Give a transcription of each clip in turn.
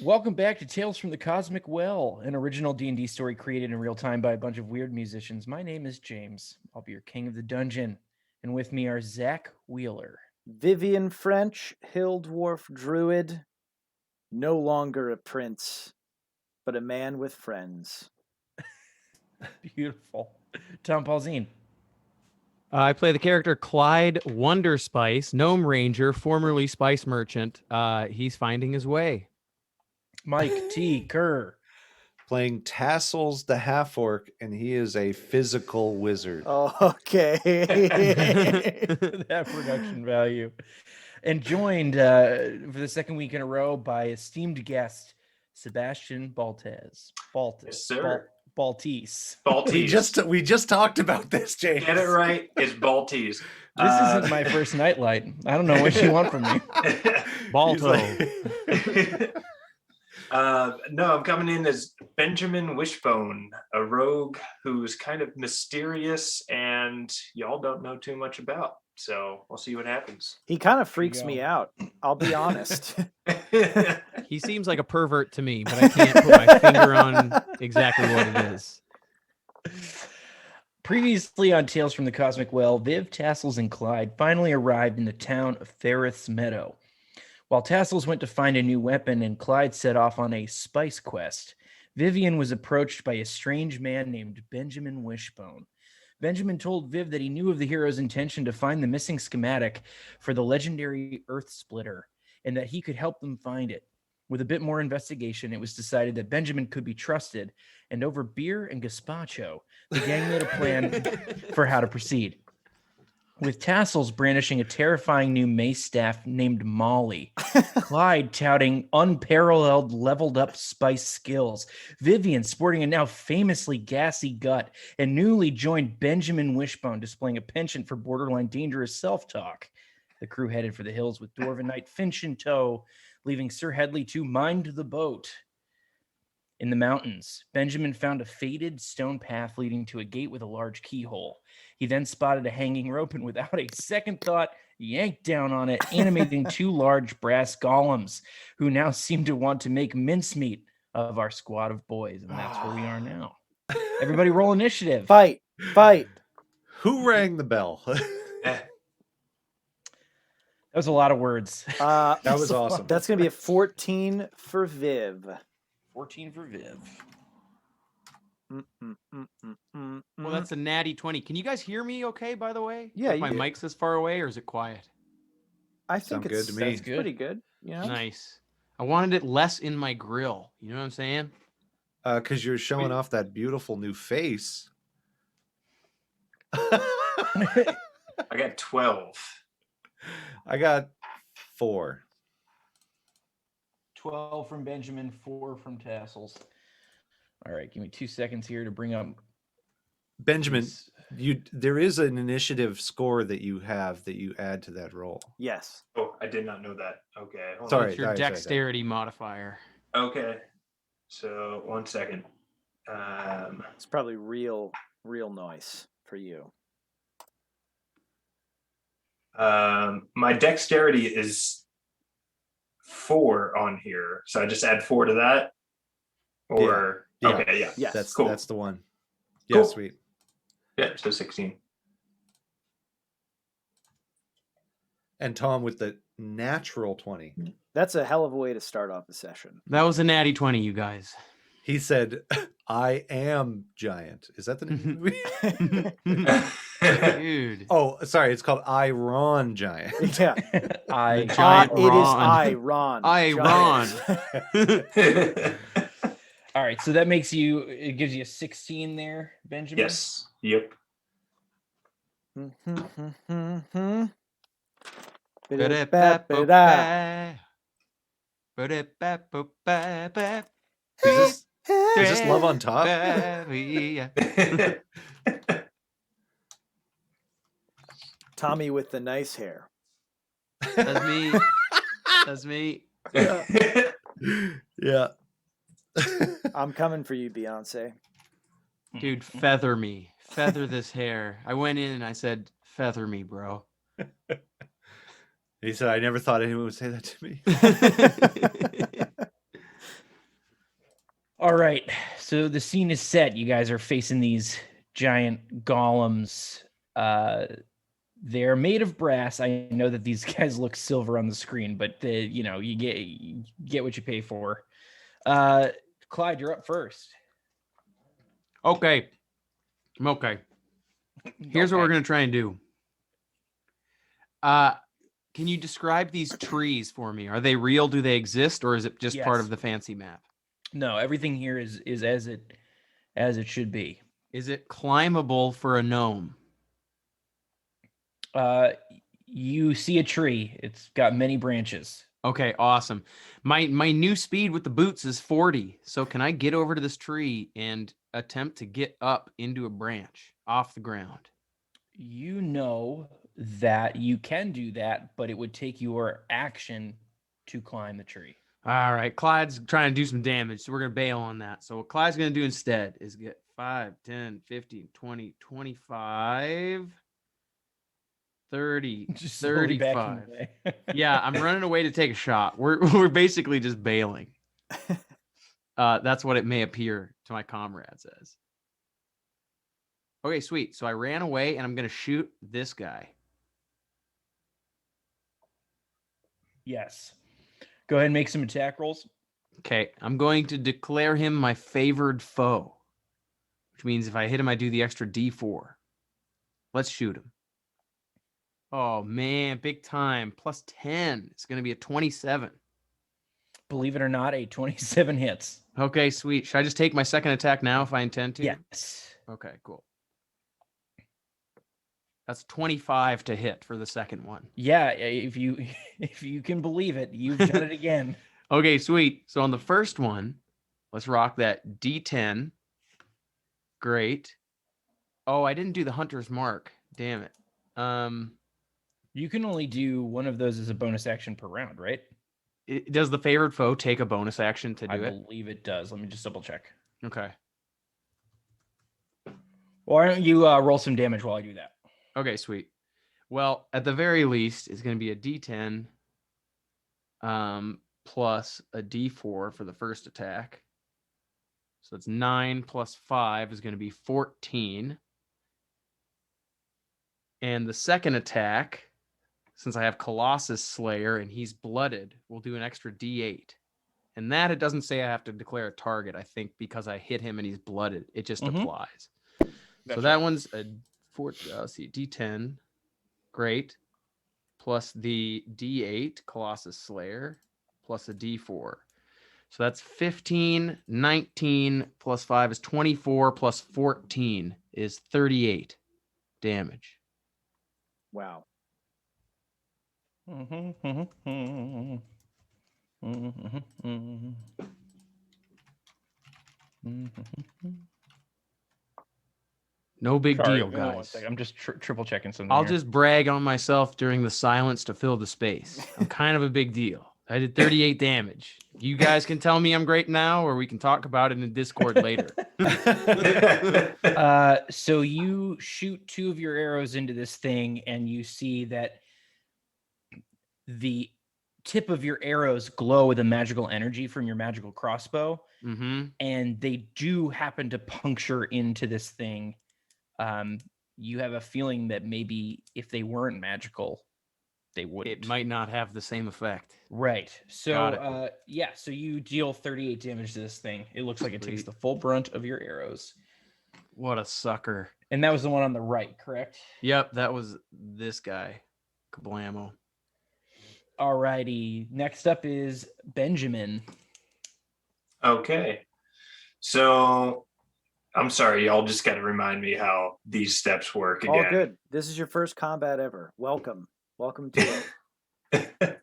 Welcome back to Tales from the Cosmic Well, an original D&D story created in real time by a bunch of weird musicians. My name is James. I'll be your king of the dungeon. And with me are Zach Wheeler. Vivian French, Hill Dwarf Druid, no longer a prince, but a man with friends. Beautiful. Tom Polzine. I play the character Clyde Wonderspice, Gnome Ranger, formerly Spice Merchant. He's finding his way. Mike T. Kerr. Playing Tassles the Half-Orc, and he is a physical wizard. Oh, okay. That production value. And joined for the second week in a row by esteemed guest, Sebastian Baltes. Yes, sir. Baltes. Baltes. We just talked about this, James. Get it right. It's Baltes. This isn't my first nightlight. I don't know what you want from me. Balto. No, I'm coming in as Benjamin Wishbone, a rogue who's kind of mysterious and y'all don't know too much about. So we'll see what happens. He kind of freaks me out, I'll be honest. He seems like a pervert to me, but I can't put my finger on exactly what it is. Previously on Tales from the Cosmic Well, Viv, Tassles, and Clyde finally arrived in the town of Ferrith's Meadow. While Tassles went to find a new weapon and Clyde set off on a spice quest, Vivian was approached by a strange man named Benjamin Wishbone. Benjamin told Viv that he knew of the hero's intention to find the missing schematic for the legendary Earth Splitter, and that he could help them find it. With a bit more investigation, it was decided that Benjamin could be trusted, and over beer and gazpacho, the gang made a plan for how to proceed. With Tassels brandishing a terrifying new mace staff named Molly, Clyde touting unparalleled leveled up spice skills, Vivian sporting a now famously gassy gut, and newly joined Benjamin Wishbone displaying a penchant for borderline dangerous self-talk. The crew headed for the hills with Dwarven Knight Finch in tow, leaving Sir Headley to mind the boat. In the mountains, Benjamin found a faded stone path leading to a gate with a large keyhole. He then spotted a hanging rope and without a second thought, yanked down on it, animating two large brass golems who now seem to want to make mincemeat of our squad of boys. And that's where we are now. Everybody roll initiative. Fight. Who rang the bell? That was a lot of words. That was awesome. That's going to be a 14 for Viv. 14 for Viv. Well, that's a natty 20. Can you guys hear me okay, by the way? Yeah, Like my mic's this far away, or is it quiet? I think Sound it's good to me. that's pretty good. Yeah. Nice. I wanted it less in my grill. You know what I'm saying? Because you're showing off that beautiful new face. I got 12. I got 4. 12 from Benjamin, 4 from Tassels. All right, give me 2 seconds here to bring up Benjamin, there is an initiative score that you have that you add to that roll. Yes. Oh, I did not know that. Okay. hold Sorry. It's your dexterity modifier. on. Okay. So 1 second. It's probably real noise for you. My dexterity is 4 on here. So I just add 4 to that? Or Yeah. okay, yeah. Yes. That's Cool. That's the one. Yeah, Cool. sweet. Yeah, so 16. And Tom with the natural 20. That's a hell of a way to start off the session. That was a natty 20, you guys. He said, "I am giant." Is that the name? of the movie? Dude. Oh, sorry. It's called Iron Giant. Yeah. I. giant It is Ron. I, Ron. Ron. Giant. All right, so that makes you, it gives you a 16 there, Benjamin? Yes. Yep. Is this Love on Top? Tommy with the nice hair. That's me. That's me. Yeah. I'm coming for you, Beyonce. Dude, feather me. Feather this hair. I went in and I said, feather me, bro. He said, "I never thought anyone would say that to me." All right. So the scene is set. You guys are facing these giant golems. They're made of brass. I know that these guys look silver on the screen, but you get what you pay for. Clyde, you're up first. Okay. Here's what we're Okay. gonna try and do. Can you describe these trees for me? Are they real? Do they exist, or is it just part Yes. of the fancy map? No, everything here is as it should be. Is it climbable for a gnome? You see a tree. It's got many branches. Okay, awesome. My new speed with the boots is 40. So can I get over to this tree and attempt to get up into a branch off the ground? You know that you can do that, but it would take your action to climb the tree. All right, Clyde's trying to do some damage, so we're going to bail on that. So what Clyde's going to do instead is get 5, 10, 15, 20, 25, 30, Just slowly backing 35. away. Yeah, I'm running away to take a shot. We're basically just bailing. That's what it may appear to my comrades as. Okay, sweet. So I ran away, and I'm going to shoot this guy. Yes. Go ahead and make some attack rolls. Okay, I'm going to declare him my favored foe, which means if I hit him, I do the extra D4. Let's shoot him. Oh, man, big time. Plus 10. It's going to be a 27. Believe it or not, a 27 hits. Okay, sweet. Should I just take my second attack now if I intend to? Yes. Okay, cool. That's 25 to hit for the second one. Yeah, if you can believe it, you've done it again. Okay, sweet. So on the first one, let's rock that D10. Great. Oh, I didn't do the hunter's mark. Damn it. You can only do one of those as a bonus action per round, right? Does the favored foe take a bonus action to do I it? believe it does. Let me just double check. Okay. Why don't you roll some damage while I do that? Okay, sweet. Well, at the very least, it's going to be a D10 plus a D4 for the first attack. So it's 9 plus 5 is going to be 14. And the second attack, since I have Colossus Slayer and he's blooded, we'll do an extra D8. And that it doesn't say I have to declare a target, I think, because I hit him and he's blooded. It just applies. So that one's a let's see, D10. Great. Plus the D8, Colossus Slayer, plus a D4. So that's 15, 19 plus 5 is 24 plus 14 is 38 damage. Wow. No big Sorry, deal, hang on one guys. second. I'm just triple checking something. I'll here. just brag on myself during the silence to fill the space. I'm kind of a big deal. I did 38 damage. You guys can tell me I'm great now, or we can talk about it in Discord later. So you shoot 2 of your arrows into this thing, and you see that the tip of your arrows glow with a magical energy from your magical crossbow, and they do happen to puncture into this thing. You have a feeling that maybe if they weren't magical, they wouldn't. It might not have the same effect. Right. So, so you deal 38 damage to this thing. It looks like it takes the full brunt of your arrows. What a sucker. And that was the one on the right, correct? Yep, that was this guy. Kablamo. All righty. Next up is Benjamin. Okay. So I'm sorry, y'all just got to remind me how these steps work again. All good. This is your first combat ever. Welcome to it.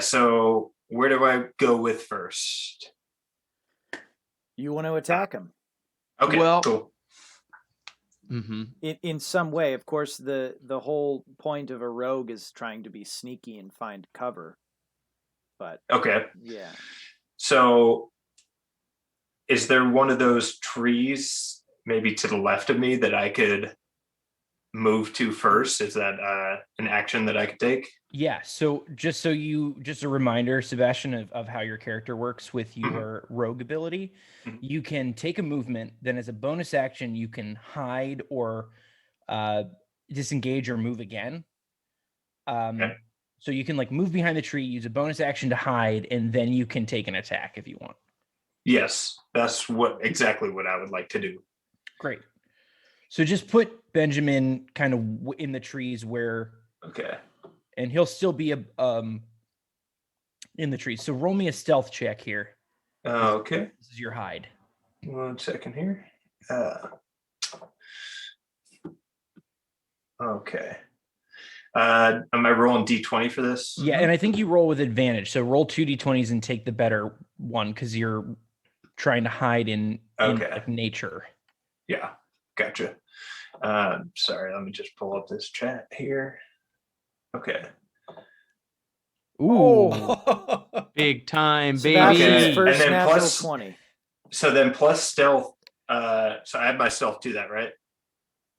So where do I go with first? You want to attack him? Okay, Well- cool. In some way, of course. The whole point of a rogue is trying to be sneaky and find cover. But Okay. yeah. So is there one of those trees maybe to the left of me that I could move to first? Is that an action that I could take? Yeah, so just a reminder, Sebastian, of how your character works with your rogue ability. Mhm. You can take a movement, then as a bonus action, you can hide or disengage or move again. Okay. So you can like move behind the tree, use a bonus action to hide, and then you can take an attack if you want. Yes, that's exactly what I would like to do. Great. So just put Benjamin kind of in the trees where, Okay. and he'll still be in the trees. So roll me a stealth check here. Okay. This is your hide. 1 second here. Okay. Am I rolling D20 for this? Yeah, and I think you roll with advantage. So roll 2d20s and take the better one because you're trying to hide in Okay. like nature. Yeah, gotcha. Sorry, let me just pull up this chat here. Okay. Ooh. Big time, Sebastian's baby. Okay. first And then natural plus- 20. So then plus stealth. So I have my stealth to that, right?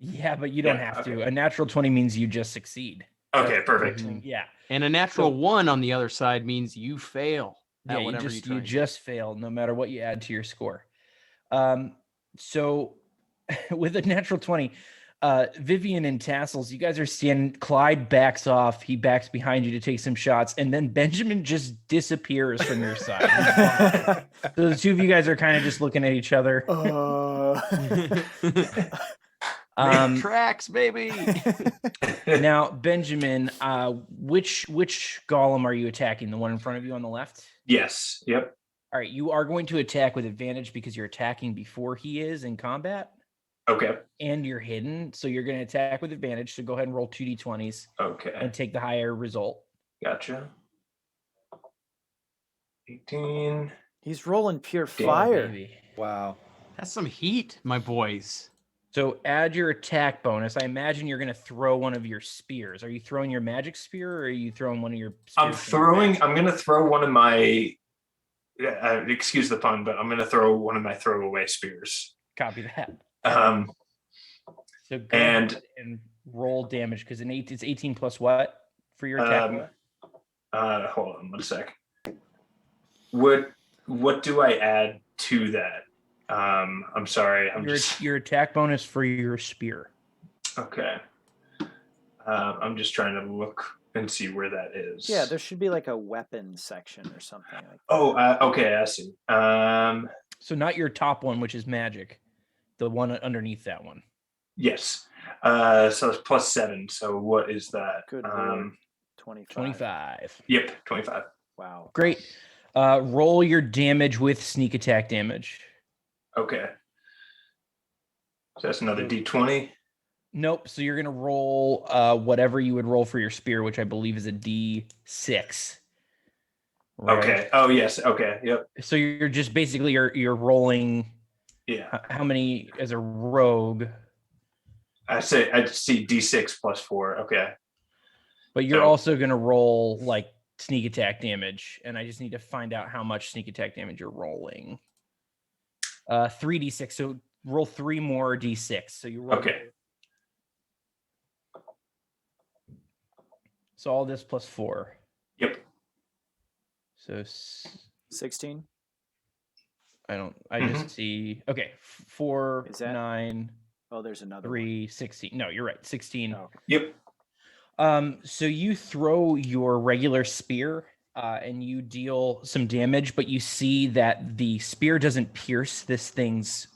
Yeah, but you don't Yeah, have to. okay. A natural 20 means you just succeed. Okay, That's the perfect. thing. Yeah. And a natural 1 on the other side means you fail at Yeah, you whatever just try you and do. just fail no matter what you add to your score. So with a natural 20, Vivian and Tassles, you guys are standing. Clyde backs off. He backs behind you to take some shots, and then Benjamin just disappears from your side. He's gone. So the two of you guys are kind of just looking at each other. Tracks, baby. Now, Benjamin, which golem are you attacking? The one in front of you on the left? Yes. Yep. All right, you are going to attack with advantage because you're attacking before he is in combat, Okay. and you're hidden. So you're going to attack with advantage. So go ahead and roll 2d20s Okay. and take the higher result. Gotcha. 18. He's rolling pure Damn, fire. Baby. Wow. That's some heat, my boys. So add your attack bonus. I imagine you're going to throw one of your spears. Are you throwing your magic spear, or are you throwing one of your spears? I'm going to throw one of my, excuse the pun, but I'm going to throw one of my throwaway spears. Copy that. So go and- ahead and roll damage because it's 18 plus what for your attack? Hold on 1 sec. What do I add to that? I'm sorry. Your attack bonus for your spear. Okay. I'm just trying to look and see where that is. Yeah, there should be like a weapon section or something like that. Oh, okay, I see. So not your top one, which is magic. The one underneath that one. Yes. So it's plus 7. So what is that? Good lord. 25. 25. Yep, 25. Wow. Great. Roll your damage with sneak attack damage. Okay. So that's another D20. Nope. So you're gonna roll whatever you would roll for your spear, which I believe is a D6. Right? Okay. Oh yes. Okay. Yep. So you're just basically you're rolling. Yeah. How many as a rogue? I see D6 plus 4. Okay. But you're So- also gonna roll like sneak attack damage, and I just need to find out how much sneak attack damage you're rolling. 3d6. So roll 3 more d6. So you roll. Okay. So all this plus 4. Yep. So 16. I just see. Okay, 4, Is that- 9, Oh, there's another 3, 16. No, you're right. 16. Oh. Yep. So you throw your regular spear and you deal some damage, but you see that the spear doesn't pierce this thing's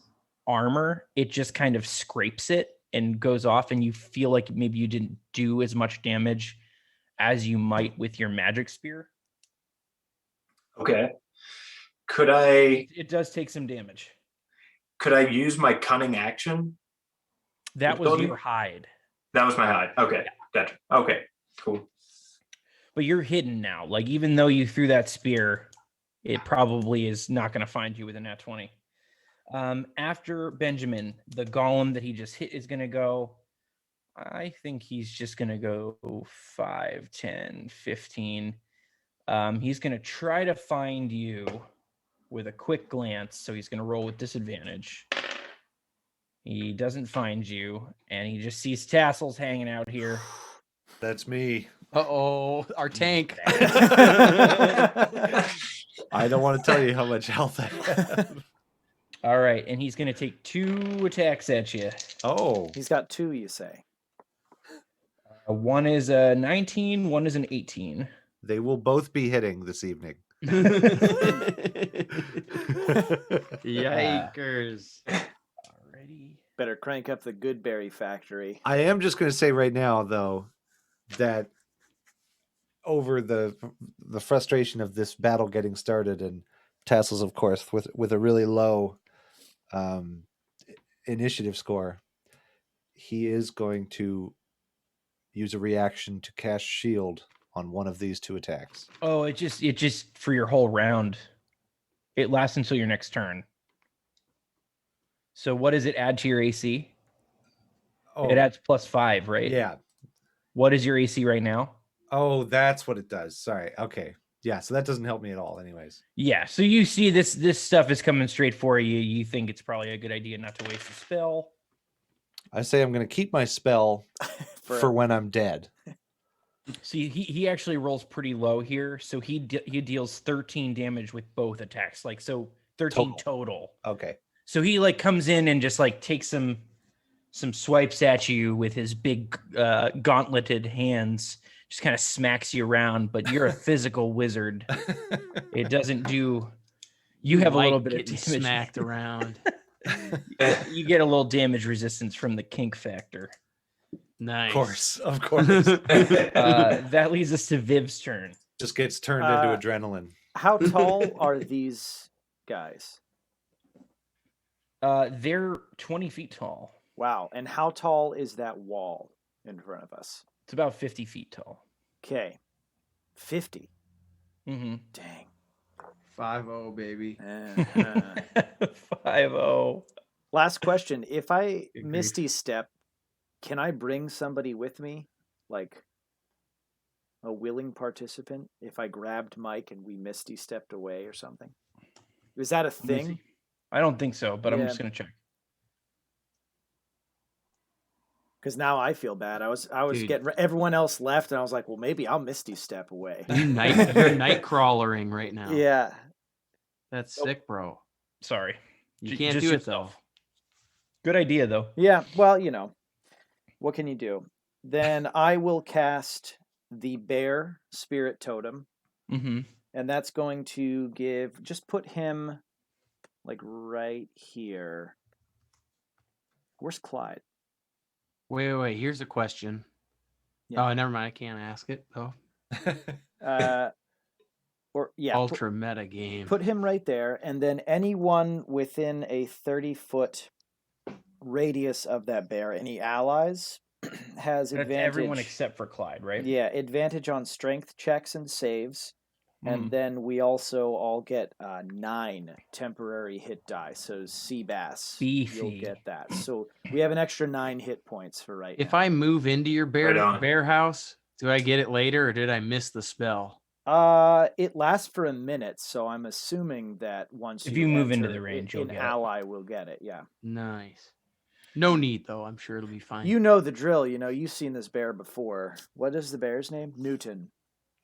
armor. It just kind of scrapes it and goes off, and you feel like maybe you didn't do as much damage as you might with your magic spear. Okay. Could I It does take some damage. use my cunning action? That was Ability? your hide. That was my hide. Okay. Gotcha. Okay. Cool. But you're hidden now. Like, even though you threw that spear, it probably is not going to find you with a nat 20. After Benjamin, the golem that he just hit is going to go. I think he's just going to go 5, 10, 15. He's going to try to find you with a quick glance. So he's going to roll with disadvantage. He doesn't find you, and he just sees Tassels hanging out here. That's me. Uh-oh, our tank. I don't want to tell you how much health I have. All right, and he's going to take 2 attacks at you. Oh, He's got 2, you say. One is a 19, one is an 18. they will both be hitting this evening. Yikers. Alrighty. Better crank up the Goodberry factory. I am just going to say right now, though, that over the frustration of this battle getting started, and Tassels, of course, with a really low initiative score, he is going to use a reaction to cast shield on one of these 2 attacks. Oh, it just for your whole round. It lasts until your next turn. So what does it add to your AC? Oh, It adds +5, right? yeah. What is your AC right now? Oh, that's what it does. Sorry. Okay. Yeah. So that doesn't help me at all, anyways. Yeah. So you see this stuff is coming straight for you. You think it's probably a good idea not to waste a spell. I say I'm going to keep my spell for when I'm dead. See, he actually rolls pretty low here, so he deals 13 damage with both attacks, like so 13 total. Okay. So he like comes in and just like takes some swipes at you with his big gauntleted hands, just kind of smacks you around. But you're a physical wizard. It doesn't do. You have a little bit of getting damage. smacked around. You get a little damage resistance from the kink factor. Nice. Of course. That leads us to Viv's turn. Just gets turned into adrenaline. How tall are these guys? They're 20 feet tall. Wow. And how tall is that wall in front of us? It's about 50 feet tall. Okay. 50. Mm-hmm. Dang. 5-0, baby. 5-0. Last question. If I Agreed. Misty Step, can I bring somebody with me? Like a willing participant? If I grabbed Mike and we Misty stepped away or something? Is that a thing? I don't think so, but I'm Yeah. just going to check. Because now I feel bad. I was Dude. getting everyone else left, and I was like, well, maybe I'll Misty Step away. You're night crawlering right now. Yeah. That's sick, bro. Sorry. You can't just do it, yourself. though. Good idea, though. Yeah. Well, what can you do? Then I will cast the Bear Spirit Totem, Mm-hmm. and that's going to just put him like right here. Where's Clyde? Wait. Here's a question. Yeah. Oh, never mind. I can't ask it, though. Ultra meta game. Put him right there, and then anyone within a 30-foot radius of that bear, any allies, has That's advantage. everyone except for Clyde, right? Yeah, advantage on strength checks and saves. And then we also all get 9 temporary hit die. So Seabass, Beefy. you'll get that. So we have an extra 9 hit points for right If now. I move into your Right on. bear house, do I get it later or did I miss the spell? It lasts for a minute, so I'm assuming that once If you move into enter, the range, an you'll get it. ally will get it. Yeah. Nice. No need, though. I'm sure it'll be fine. You know the drill. You've seen this bear before. What is the bear's name? Newton.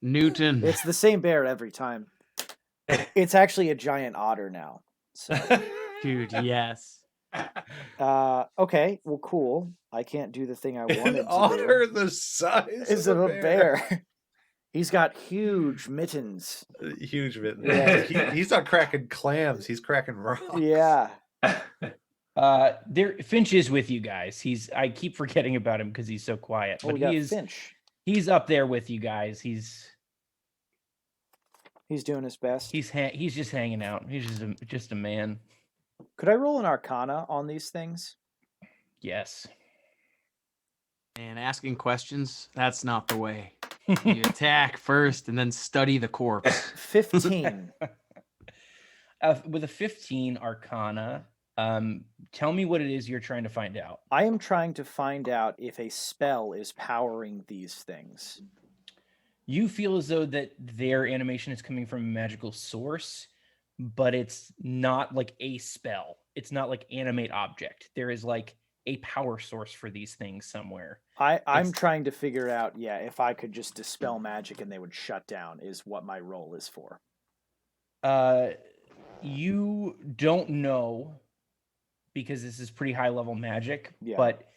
Newton. It's the same bear every time. It's actually a giant otter now. So, Dude, yes. okay, well, cool. I can't do the thing I wanted An to otter do. the size Is of a bear. He's got huge mittens. Huge mittens. Yeah. He's not cracking clams. He's cracking rocks. Yeah. Finch is with you guys. I keep forgetting about him because he's so quiet, Oh, but we got he's Finch. up there with you guys. He's doing his best. he's just hanging out. He's just a man. Could I roll an Arcana on these things? Yes. And asking questions, that's not the way. You attack first and then study the corpse. 15. With a 15 Arcana, tell me what it is you're trying to find out. I am trying to find out if a spell is powering these things. You feel as though that their animation is coming from a magical source, but it's not like a spell. It's not like animate object. There is like a power source for these things somewhere. I'm It's- trying to figure out, if I could just dispel magic and they would shut down is what my role is for. You don't know because this is pretty high level magic, Yeah. but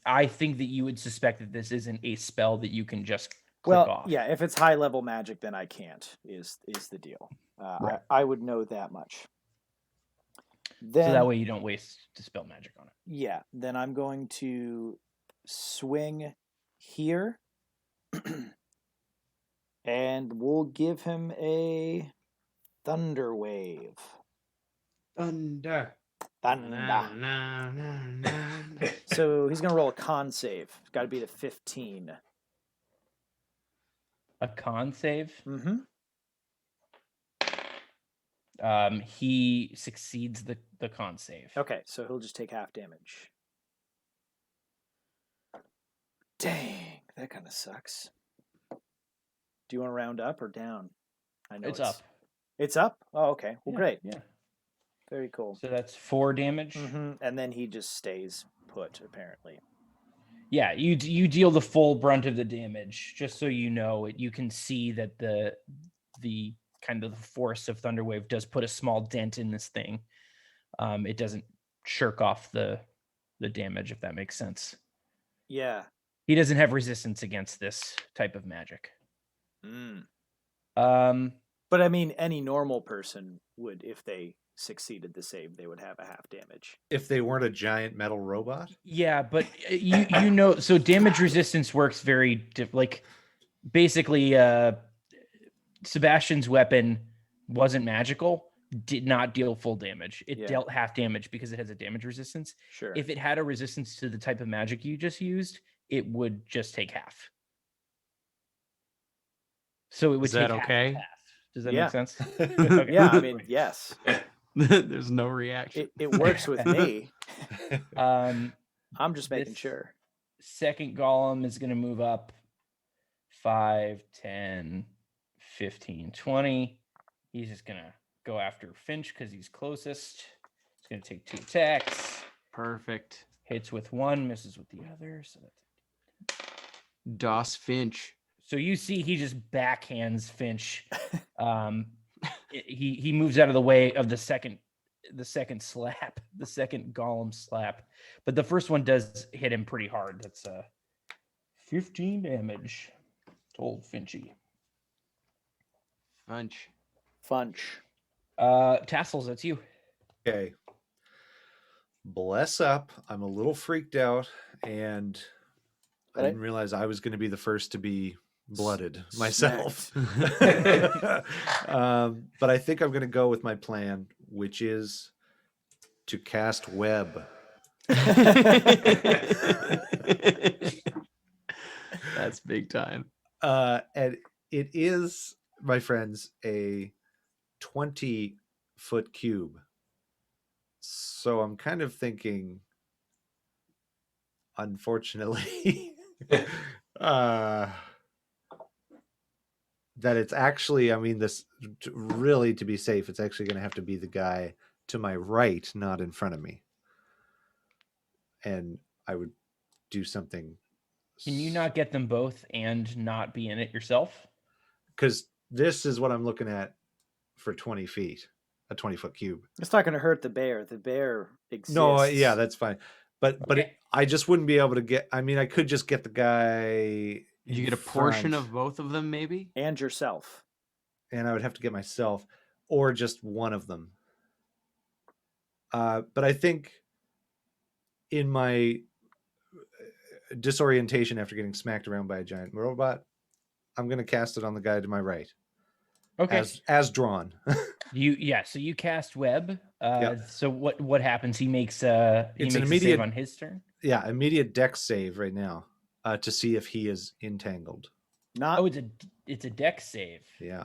I think that you would suspect that this isn't a spell that you can just click off. Yeah, if it's high level magic, then I can't, is the deal. Right. I would know that much. So Then, that way you don't waste dispel magic on it. yeah, then I'm going to swing here. And we'll give him a thunder wave. Thunder. Thunder. So he's going to roll a con save. It's got to be the 15. A con save. Mm-hmm. He succeeds the con save. Okay, so he'll just take half damage. Dang, that kind of sucks. Do you want to round up or down? I know It's up. It's up? Oh, okay. Well, Yeah, great. Yeah. Very cool. So that's 4 damage. Mm-hmm. And then he just stays put, apparently. Yeah, you deal the full brunt of the damage. Just so you know, you can see that the kind of the force of Thunderwave does put a small dent in this thing. It doesn't shirk off the damage, if that makes sense. Yeah. He doesn't have resistance against this type of magic. Mm. Um, But I mean, any normal person would, if they succeeded the save, they would have a half damage. If they weren't a giant metal robot? yeah, but you know, so damage resistance works very like basically Sebastian's weapon wasn't magical, did not deal full damage. It Yeah. dealt half damage because it has a damage resistance. Sure. If it had a resistance to the type of magic you just used, it would just take half. So it would Is take that half okay? half. Does that Yeah. make sense? Okay. Yeah, I mean, yes. There's no reaction. It works with me. Um, I'm just making This- sure. second golem is going to move up 5, 10, 15, 20. He's just going to go after Finch because he's closest. He's going to take 2 attacks. Perfect. Hits with 1, misses with the other. So that's Doss Finch. So you see, he just backhands Finch. He moves out of the way of the second slap, the second golem slap, but the first one does hit him pretty hard. That's 15 damage. Told Finchy. Funch. Funch. Tassels, that's you. Okay. Bless up. I'm a little freaked out, and I Right. didn't realize I was going to be the first to be blooded myself. But I think I'm going to go with my plan, which is to cast web. That's big time. And it is, my friends, a 20-foot cube. So I'm kind of thinking, unfortunately, that it's actually, I mean, this really, to be safe, it's actually going to have to be the guy to my right, not in front of me. And I would do something. Can you not get them both and not be in it yourself? Because this is what I'm looking at for 20 feet, a 20-foot cube. It's not going to hurt the bear. The bear exists. No, yeah, that's fine. But Okay. I just wouldn't be able to get, I mean, I could just get the guy. You in get a portion front, of both of them, maybe? And yourself. and I would have to get myself or just one of them. But I think in my disorientation after getting smacked around by a giant robot, I'm going to cast it on the guy to my right. Okay. As drawn. So you cast web. Yep. So what happens? He makes he It's makes an a immediate- save on his turn. Yeah, immediate dex save right now to see if he is entangled. Not. Oh, it's a dex save. Yeah.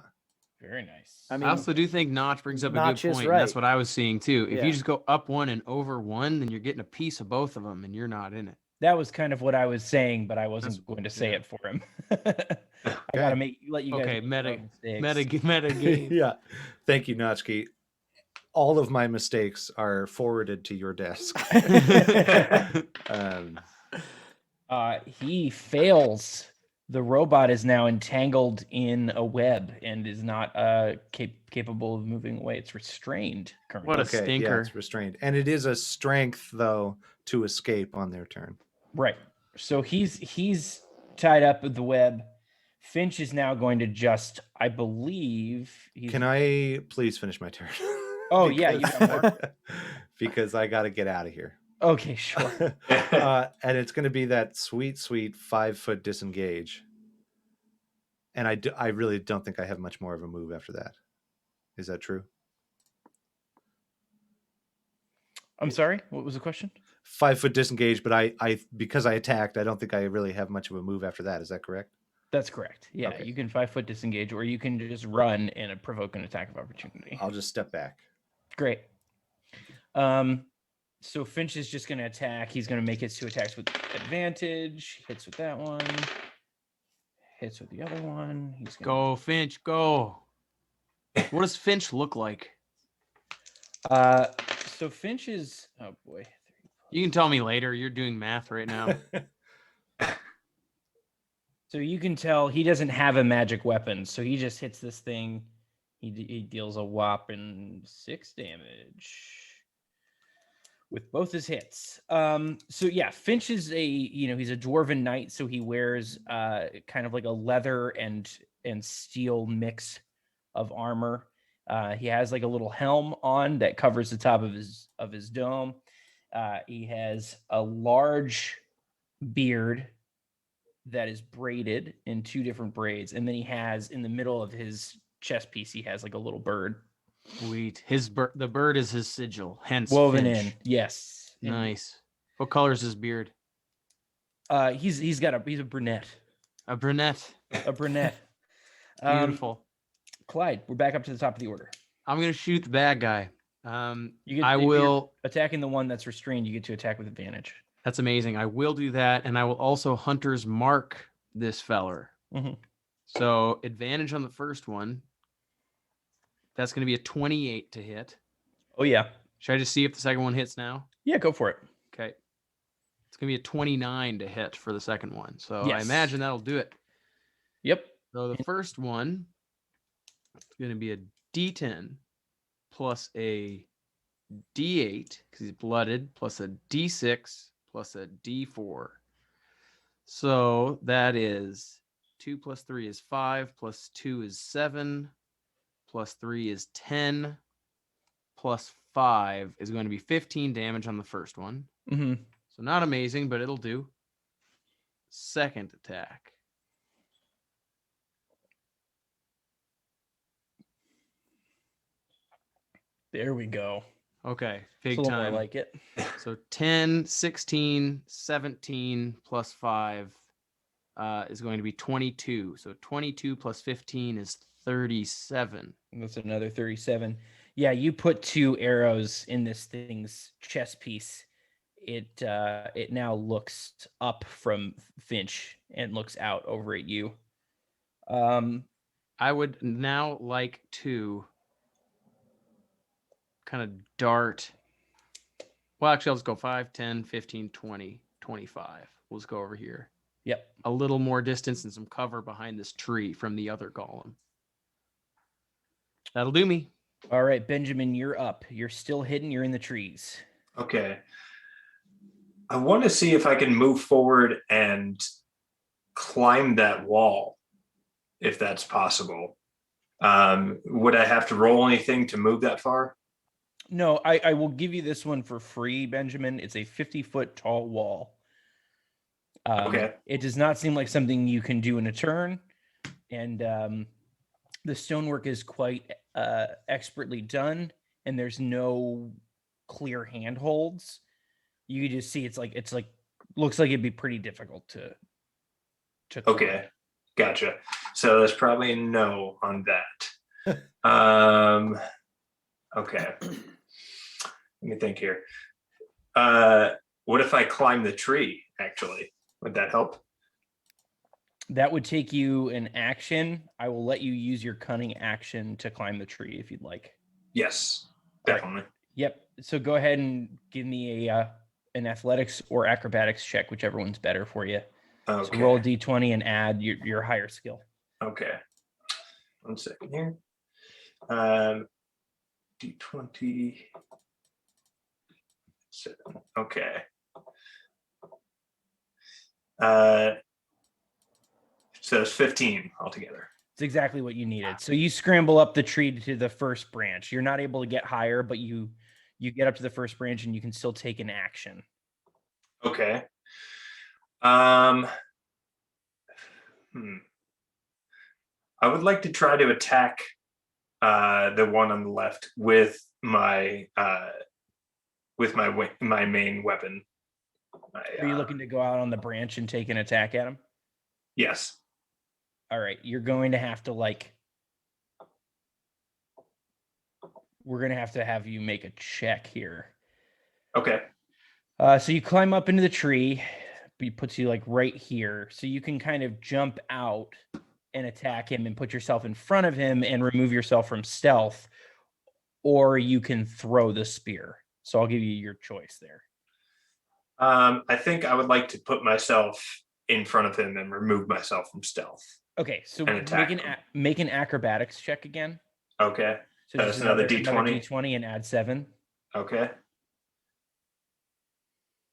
Very nice. I mean, I also do think Notch brings up a Notch good is point. And that's right. what I was seeing too. If Yeah. you just go up 1 and over 1, then you're getting a piece of both of them and you're not in it. that was kind of what I was saying, but I wasn't That's- going to say yeah. it for him. I gotta let you guys. Okay, make your meta- own mistakes. Meta game. Yeah. Thank you, Notchkey. all of my mistakes are forwarded to your desk. He fails. The robot is now entangled in a web and is not capable of moving away. It's restrained currently. What a Okay, yeah, stinker. it's restrained. And it is a strength, though, to escape on their turn. Right. So he's tied up with the web. Finch is now going to just, I believe. Can I please finish my turn? Oh, yeah, you got more? Because I got to get out of here. Okay, sure. And it's going to be that sweet 5-foot disengage. And I really don't think I have much more of a move after that. Is that true? I'm sorry. What was the question? 5-foot disengage, but I because I attacked, I don't think I really have much of a move after that. Is that correct? That's correct. Yeah, Okay. You can 5-foot disengage, or you can just run and provoke an attack of opportunity. I'll just step back. Great. So Finch is just going to attack. He's going to make his 2 attacks with advantage. Hits with that one. Hits with the other one. He's gonna... Go, Finch, go. What does Finch look like? So Finch is... Oh, boy. You can tell me later. You're doing math right now. So you can tell he doesn't have a magic weapon. So he just hits this thing. He deals a whopping 6 damage with both his hits. So yeah, Finch is he's a dwarven knight, so he wears kind of like a leather and steel mix of armor. He has like a little helm on that covers the top of his dome. He has a large beard that is braided in 2 different braids, and then he has in the middle of his chest piece he has like a little bird. Sweet. The bird is his sigil, hence woven Finch. in. Yes. Nice. What color is his beard? He's a brunette. A brunette. A brunette. Beautiful. Clyde, we're back up to the top of the order. I'm gonna shoot the bad guy. I will attacking the one that's restrained. You get to attack with advantage. That's amazing. I will do that, and I will also Hunter's Mark this feller. Mm-hmm. So advantage on the first one. That's going to be a 28 to hit. Oh, yeah. Should I just see if the second one hits now? Yeah, go for it. Okay. It's going to be a 29 to hit for the second one. So yes. I imagine that'll do it. Yep. So the first one is going to be a D10 plus a D8 because he's blooded plus a D6 plus a D4. So that is 2 plus 3 is 5 plus 2 is 7 plus 3 is 10 plus 5 is going to be 15 damage on the first one. Mm-hmm. So not amazing, but it'll do. Second attack. There we go. Okay, big It's a little time. more like it. So 10, 16, 17 plus 5 is going to be 22. So 22 plus 15 is 37. That's another 37. Yeah, you put 2 arrows in this thing's chest piece. It now looks up from Finch and looks out over at you. I would now like to kind of dart. Well, actually, I'll just go 5, 10, 15, 20, 25. We'll just go over here. Yep. A little more distance and some cover behind this tree from the other golem. That'll do me. All right, Benjamin, you're up. You're still hidden. You're in the trees. Okay. I want to see if I can move forward and climb that wall, if that's possible. Would I have to roll anything to move that far? No, I will give you this one for free, Benjamin. It's a 50-foot tall wall. Okay. It does not seem like something you can do in a turn. And the stonework is quite expertly done, and there's no clear handholds. You can just see it's like looks like it'd be pretty difficult to Okay, gotcha. So that's probably a no on that. Okay. Let me think here. What if I climb the tree, actually? Would that help? That would take you an action. I will let you use your cunning action to climb the tree if you'd like. Yes. definitely. Yep. So go ahead and give me an athletics or acrobatics check, whichever one's better for you. Okay. So roll a d20 and add your higher skill. Okay. 1 second here. D20. 7. Okay. So it's 15 altogether. It's exactly what you needed. So you scramble up the tree to the first branch. You're not able to get higher, but you get up to the first branch and you can still take an action. Okay. I would like to try to attack the one on the left with my main weapon. Are you looking to go out on the branch and take an attack at him? Yes. All right, you're going to have to we're going to have you make a check here. Okay. So you climb up into the tree, but he puts you right here. So you can kind of jump out and attack him and put yourself in front of him and remove yourself from stealth, or you can throw the spear. So I'll give you your choice there. I think I would like to put myself in front of him and remove myself from stealth. Okay, so And make an acrobatics check again. Okay. So That's just another another D20. D20 and add 7. Okay.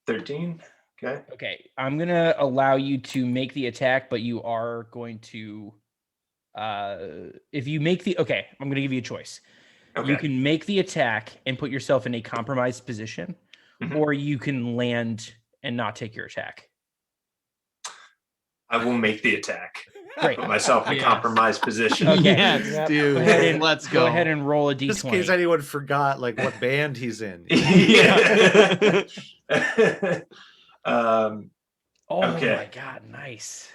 13. Okay. Okay, I'm going to allow you to make the attack, but you are going to if you make the okay, I'm going to give you a choice. Okay. You can make the attack and put yourself in a compromised position, or you can land and not take your attack. I will make the attack. Great. Put myself in a Yes. compromised position. Okay. Yes, Yep. dude. Go ahead and Let's go go. ahead and roll a d20. Just in case anyone forgot what band he's in. Yeah. Oh Okay. my god, nice.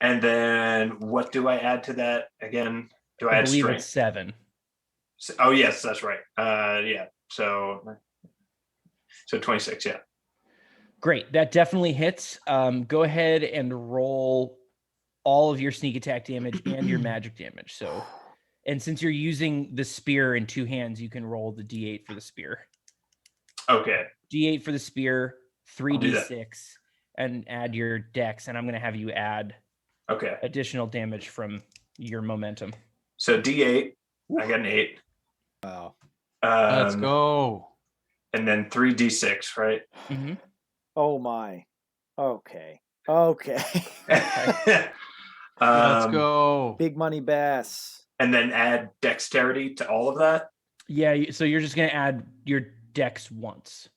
And then what do I add to that again? Do I I add believe strength? it's 7. Oh yes, that's right. Yeah. So 26. Yeah. Great. That definitely hits. Go ahead and roll all of your sneak attack damage and your magic damage. So, and since you're using the spear in 2 hands, you can roll the d8 for the spear. Okay. D8 for the spear, I'll do that. 3d6, and add your dex. And I'm going to have you add Okay. additional damage from your momentum. So D8. I got an 8. Wow. Let's go. And then 3d6, right? Mm-hmm. Oh my. Okay. Okay. Let's go. Big money bass. And then add dexterity to all of that. Yeah. So you're just going to add your dex once.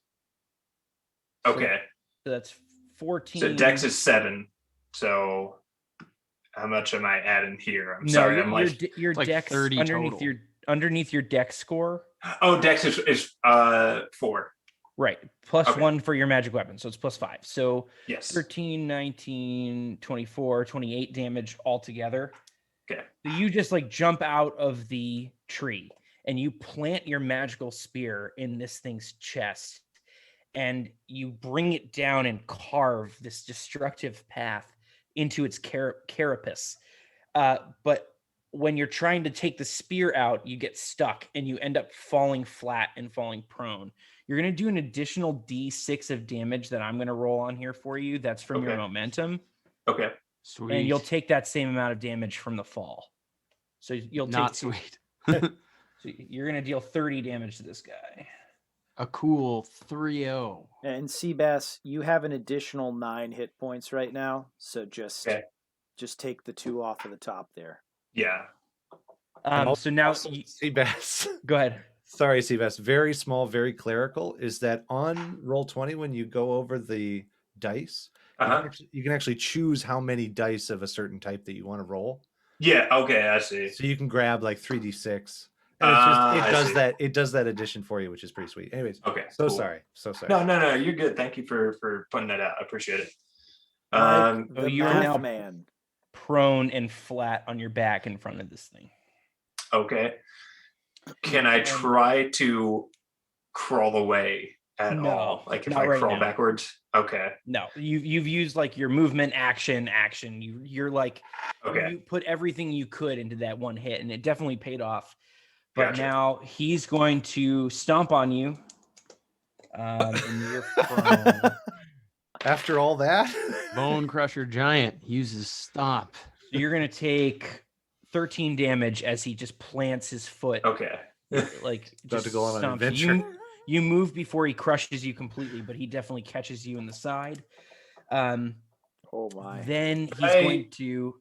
So- Okay. So that's 14. So dex is 7. So how much am I adding here? I'm No, sorry. your, I'm your, like, d- your like dex 30 underneath total. underneath your dex score. oh, dex is 4. Right. Plus Okay. 1 for your magic weapon. So it's plus 5. So Yes. 13, 19, 24, 28 damage altogether. Okay. So you just jump out of the tree and you plant your magical spear in this thing's chest and you bring it down and carve this destructive path into its carapace. But when you're trying to take the spear out, you get stuck and you end up falling flat and falling prone. You're going to do an additional D6 of damage that I'm going to roll on here for you. That's from your Okay. momentum. Okay. Sweet. And you'll take that same amount of damage from the fall. So you'll Not take sweet. So you're going to deal 30 damage to this guy. A cool 3-0. And Seabass, you have an additional 9 hit points right now. So just take the 2 off of the top there. Yeah. So now Seabass. go ahead. Sorry, Seabass. Very small, very clerical. Is that on Roll20 when you go over the dice? You can actually choose how many dice of a certain type that you want to roll. Yeah. Okay. I see. So you can grab 3d6. And it's just I see. it does that addition for you, which is pretty sweet. Anyways, Okay. so cool. sorry. So sorry. No. You're good. Thank you for putting that out. I appreciate it. Mike, so the you're math now- man. Prone and flat on your back in front of this thing. Okay. Can I try to crawl away at No, all? Like if not I right crawl now. backwards? Okay. No, you've used your movement action. You're Okay. you put everything you could into that one hit, and it definitely paid off. But Gotcha. now he's going to stomp on you. And you're prone. After all that, Bone Crusher Giant uses Stomp. So you're going to take 13 damage as he just plants his foot. Okay. Like, About just to go on an stomps you. adventure. You move before he crushes you completely, but he definitely catches you in the side. Oh my. Then he's Hey. going to.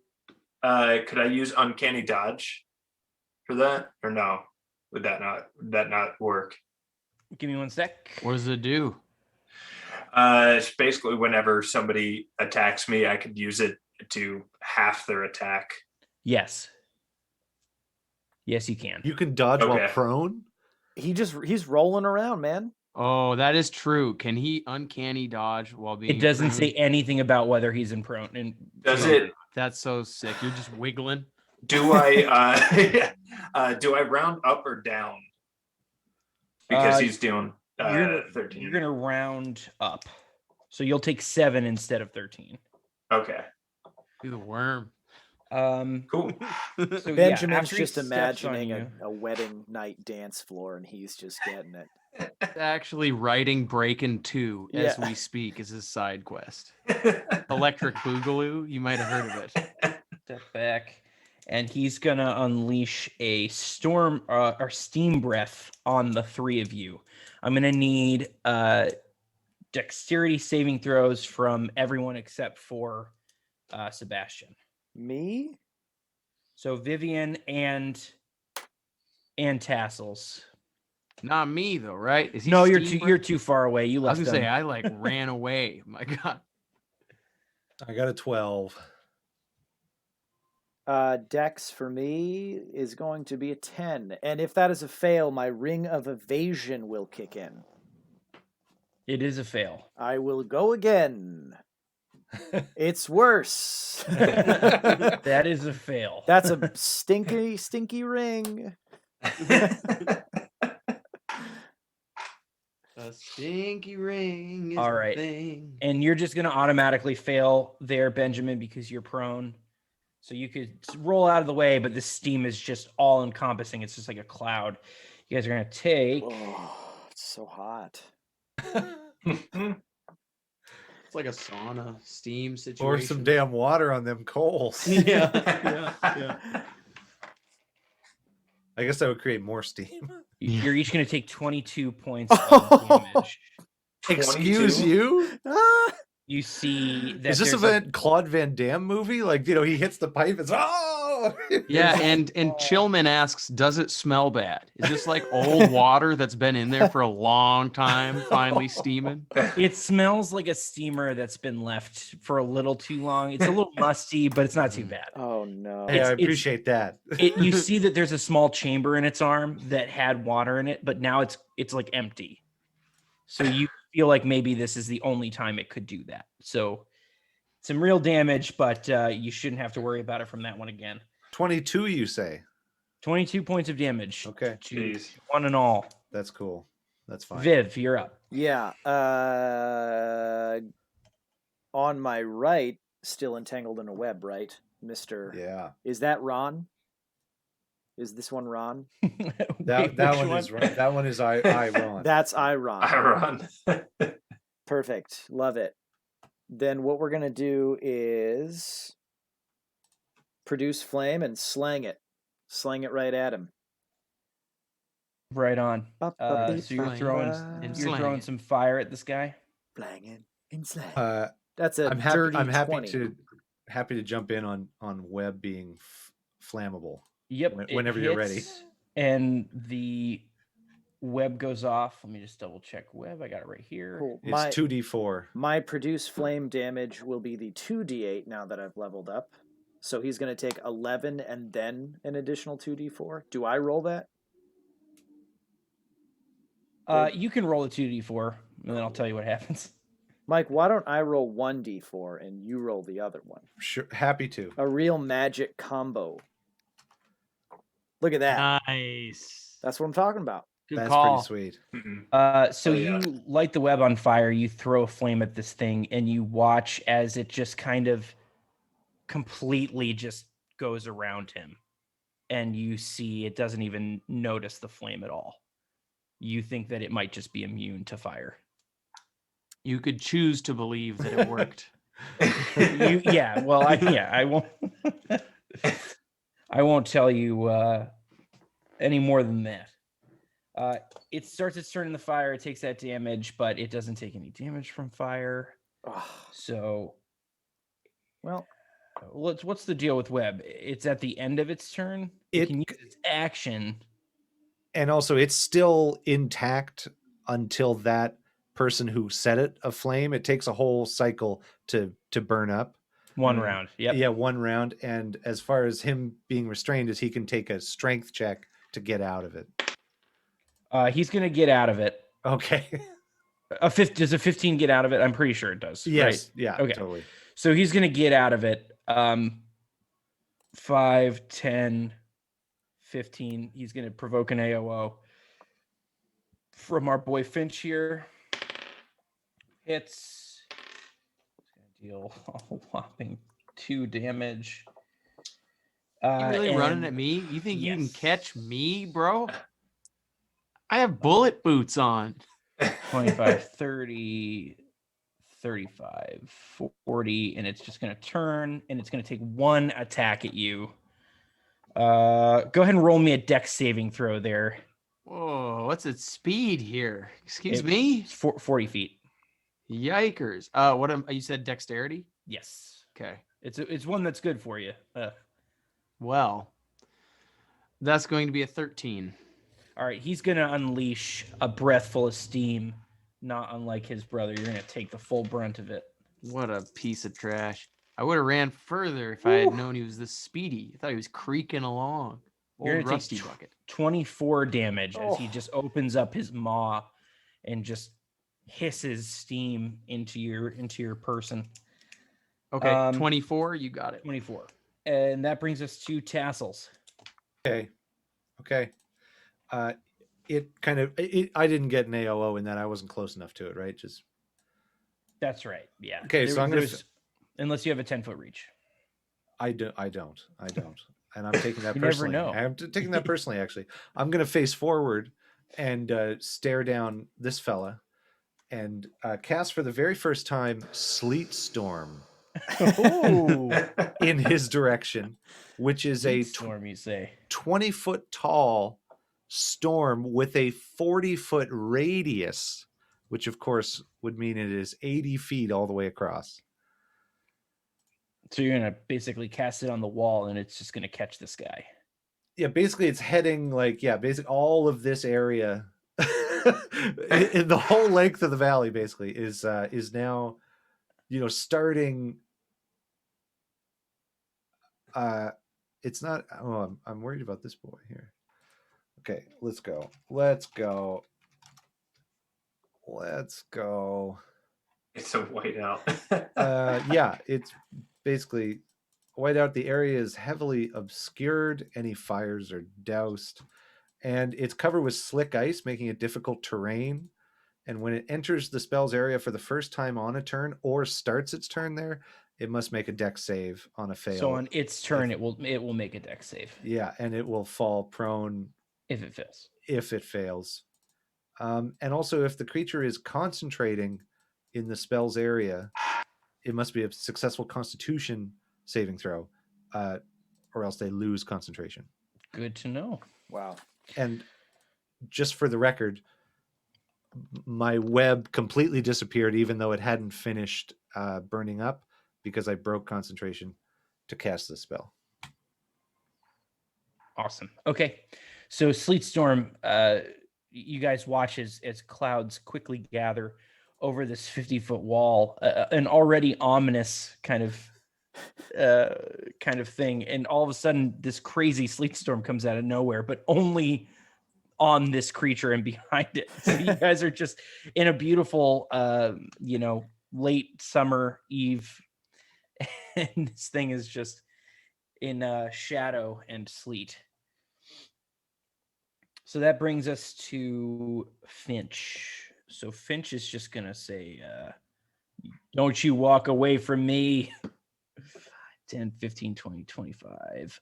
Could I use Uncanny Dodge for that, or no? Would that not work? Give me 1 sec. What does it do? It's basically whenever somebody attacks me, I could use it to half their attack. Yes. Yes, you can. you can dodge while Okay. prone. He's rolling around, man. Oh, that is true. Can he uncanny dodge while being It doesn't prone? say anything about whether he's in prone. And Does Oh, it? That's so sick. You're just wiggling. Do I? Do I round up or down? Because he's doing you're 13. You're gonna round up, so you'll take 7 instead of 13. Okay. Do the worm. Cool. So Benjamin's after he just steps on imagining you- a wedding night dance floor, and he's just getting it. Actually, writing Breakin' 2 as Yeah. we speak is his side quest. Electric Boogaloo. You might have heard of it. step back, and he's gonna unleash a storm or steam breath on the 3 of you. I'm gonna need dexterity saving throws from everyone except for Sebastian. Me? So Vivian and Tassels. Not me though, right? Is he No, steam you're too far away. You I was left gonna say them. I like ran away. My God. I got a 12. Dex for me is going to be a 10. And if that is a fail, my ring of evasion will kick in. It is a fail. I will go again. It's worse. That is a fail. That's a stinky ring. A stinky ring is All a right. thing. And you're just going to automatically fail there, Benjamin, because you're prone. So you could roll out of the way, but this steam is just all encompassing. It's just like a cloud. You guys are going to take. Oh, it's so hot. It's like a sauna steam situation. Pour some damn water on them coals. yeah. I guess that would create more steam. You're each going to take 22 points of damage. Excuse 22? you? Ah! You see that Is this there's a Claude Van Damme movie? Like, he hits the pipe, it's Yeah, and Chillman asks, does it smell bad? Is this like old water that's been in there for a long time, finally steaming? It smells like a steamer that's been left for a little too long. It's a little musty, but it's not too bad. Oh no. Hey, I It's- appreciate that. You see that there's a small chamber in its arm that had water in it, but now it's like empty. So you feel like maybe this is the only time it could do that. So some real damage, but you shouldn't have to worry about it from that one again. 22, you say? 22 points of damage. Okay, To Jeez. one and all. that's cool. That's fine. Viv, you're up. Yeah. On my right, still entangled in a web, right, Mister? Yeah, Is that Ron? Is this one Ron? that one is I Ron. That's Iron. Iron. Perfect. Love it. Then what we're gonna do is produce flame and slang it. Slang it right at him. Right on. So you're Slang throwing and you're slang throwing it. some fire at this guy. Slanging and slang. I'm That's a happy. dirty I'm happy 20. to jump in on web being flammable. Yep. it Whenever you're ready. hits, And the web goes off. Let me just double check web. I got it right here. Cool. It's 2d4. My produce flame damage will be the 2d8 now that I've leveled up. So he's going to take 11 and then an additional 2d4. Do I roll that? You can roll a 2d4, and then I'll tell you what happens. Mike, why don't I roll 1d4 and you roll the other one? Sure, happy to. A real magic combo. Look at that. Nice. That's what I'm talking about. Good That's call. pretty sweet. So Oh, yeah. you light the web on fire, you throw a flame at this thing, and you watch as it just kind of completely just goes around him. and you see it doesn't even notice the flame at all. You think that it might just be immune to fire. You could choose to believe that it worked. I won't. I won't tell you any more than that. It starts its turn in the fire. It takes that damage, but it doesn't take any damage from fire. So, Well, what's the deal with Web? It's at the end of its turn. It can use its action, and also it's still intact until that person who set it aflame. It takes a whole cycle to burn up. One round. Yep. Yeah, 1 round. And as far as him being restrained, is he can take a strength check to get out of it. He's gonna get out of it. Okay. Does a 15 get out of it? I'm pretty sure it does. Yes. Right? Yeah. Okay. Totally. So he's gonna get out of it. 5, 10, 15. He's gonna provoke an AOO from our boy Finch here. It's gonna deal a whopping 2 damage. You really running at me? You think you can catch me, bro? I have bullet boots on. 25, 30, 35, 40, and it's just going to turn, and it's going to take 1 attack at you. Go ahead and roll me a dex saving throw there. Whoa, what's its speed here? Excuse me? 40 feet. Yikers. You said dexterity? Yes. Okay. It's one that's good for you. Well, that's going to be a 13. All right, he's going to unleash a breath full of steam, not unlike his brother. You're going to take the full brunt of it. What a piece of trash. I would have ran further if I had known he was this speedy. I thought he was creaking along. You're Old going to rusty take bucket. 24 damage as he just opens up his maw and just hisses steam into your person. Okay, 24, you got it. 24. And that brings us to Tassles. Okay. I didn't get an AOO in that. I wasn't close enough to it, right? That's right. Yeah. Okay, so I'm going to... Unless you have a 10-foot reach. I don't. And I'm taking that You personally. never know. I'm taking that personally, actually. I'm going to face forward and stare down this fella and cast for the very first time Sleet Storm in his direction, which is a storm, you say. 20-foot tall storm with a 40-foot radius, which of course would mean it is 80 feet all the way across. So you're going to basically cast it on the wall and it's just going to catch this guy. Yeah, basically it's heading basically all of this area in the whole length of the valley basically is now, starting. It's not. Oh, I'm worried about this boy here. Okay, let's go. It's a whiteout. Yeah, it's basically whiteout. The area is heavily obscured. Any fires are doused. And it's covered with slick ice, making it difficult terrain. And when it enters the spell's area for the first time on a turn or starts its turn there, it must make a dex save on a fail. So on its turn, it will make a dex save. Yeah, and it will fall prone if it fails. If it fails. And also, if the creature is concentrating in the spell's area, it must be a successful Constitution saving throw, or else they lose concentration. Good to know. Wow. And just for the record, my web completely disappeared, even though it hadn't finished burning up, because I broke concentration to cast the spell. Awesome. Okay. So Sleet Storm, you guys watch as clouds quickly gather over this 50-foot wall, an already ominous kind of thing. And all of a sudden this crazy sleet storm comes out of nowhere, but only on this creature and behind it. So you guys are just in a beautiful, late summer eve. And this thing is just in shadow and sleet. So that brings us to Finch. So Finch is just going to say, don't you walk away from me. 10, 15, 20, 25.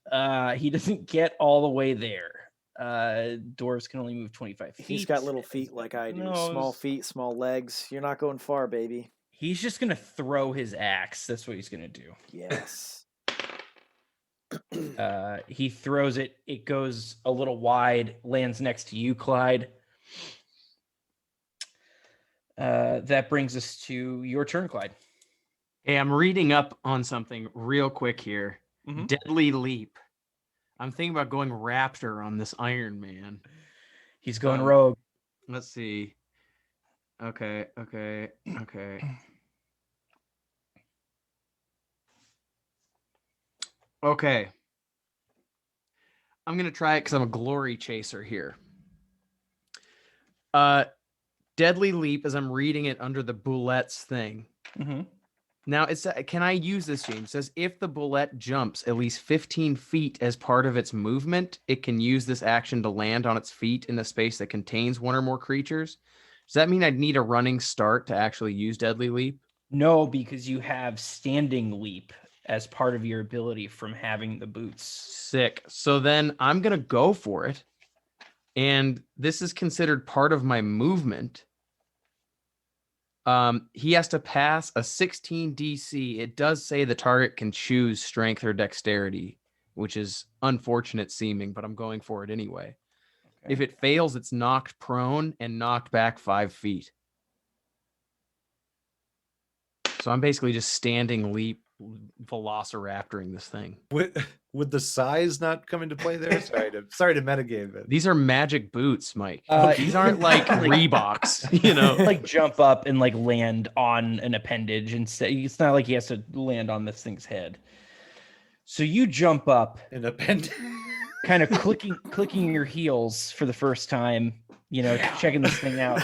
He doesn't get all the way there. Dwarves can only move 25 feet. He's got little feet like I do. Small feet, small legs. You're not going far, baby. He's just going to throw his axe. That's what he's going to do. Yes. He throws it. It goes a little wide, lands next to you, Clyde. That brings us to your turn, Clyde. Hey, I'm reading up on something real quick here. Mhm. Deadly leap. I'm thinking about going Raptor on this Iron Man. He's going rogue. Let's see. Okay. Okay. I'm going to try it because I'm a glory chaser here. Deadly leap, as I'm reading it under the boulettes thing. Mm-hmm. Now, can I use this, James? It says if the boulette jumps at least 15 feet as part of its movement, it can use this action to land on its feet in a space that contains one or more creatures. Does that mean I'd need a running start to actually use Deadly Leap? No, because you have standing leap as part of your ability from having the boots. Sick. So then I'm going to go for it. And this is considered part of my movement. He has to pass a 16 DC. It does say the target can choose strength or dexterity, which is unfortunate seeming, but I'm going for it anyway. Okay. If it fails, it's knocked prone and knocked back 5 feet. So I'm basically just standing leap velociraptoring this thing. Would the size not come into play there? Sorry to metagame it. These are magic boots, Mike. These aren't like Reeboks, you know. Like jump up and like land on an appendage instead. It's not like he has to land on this thing's head. So you jump up, an appendage, kind of clicking your heels for the first time, checking this thing out.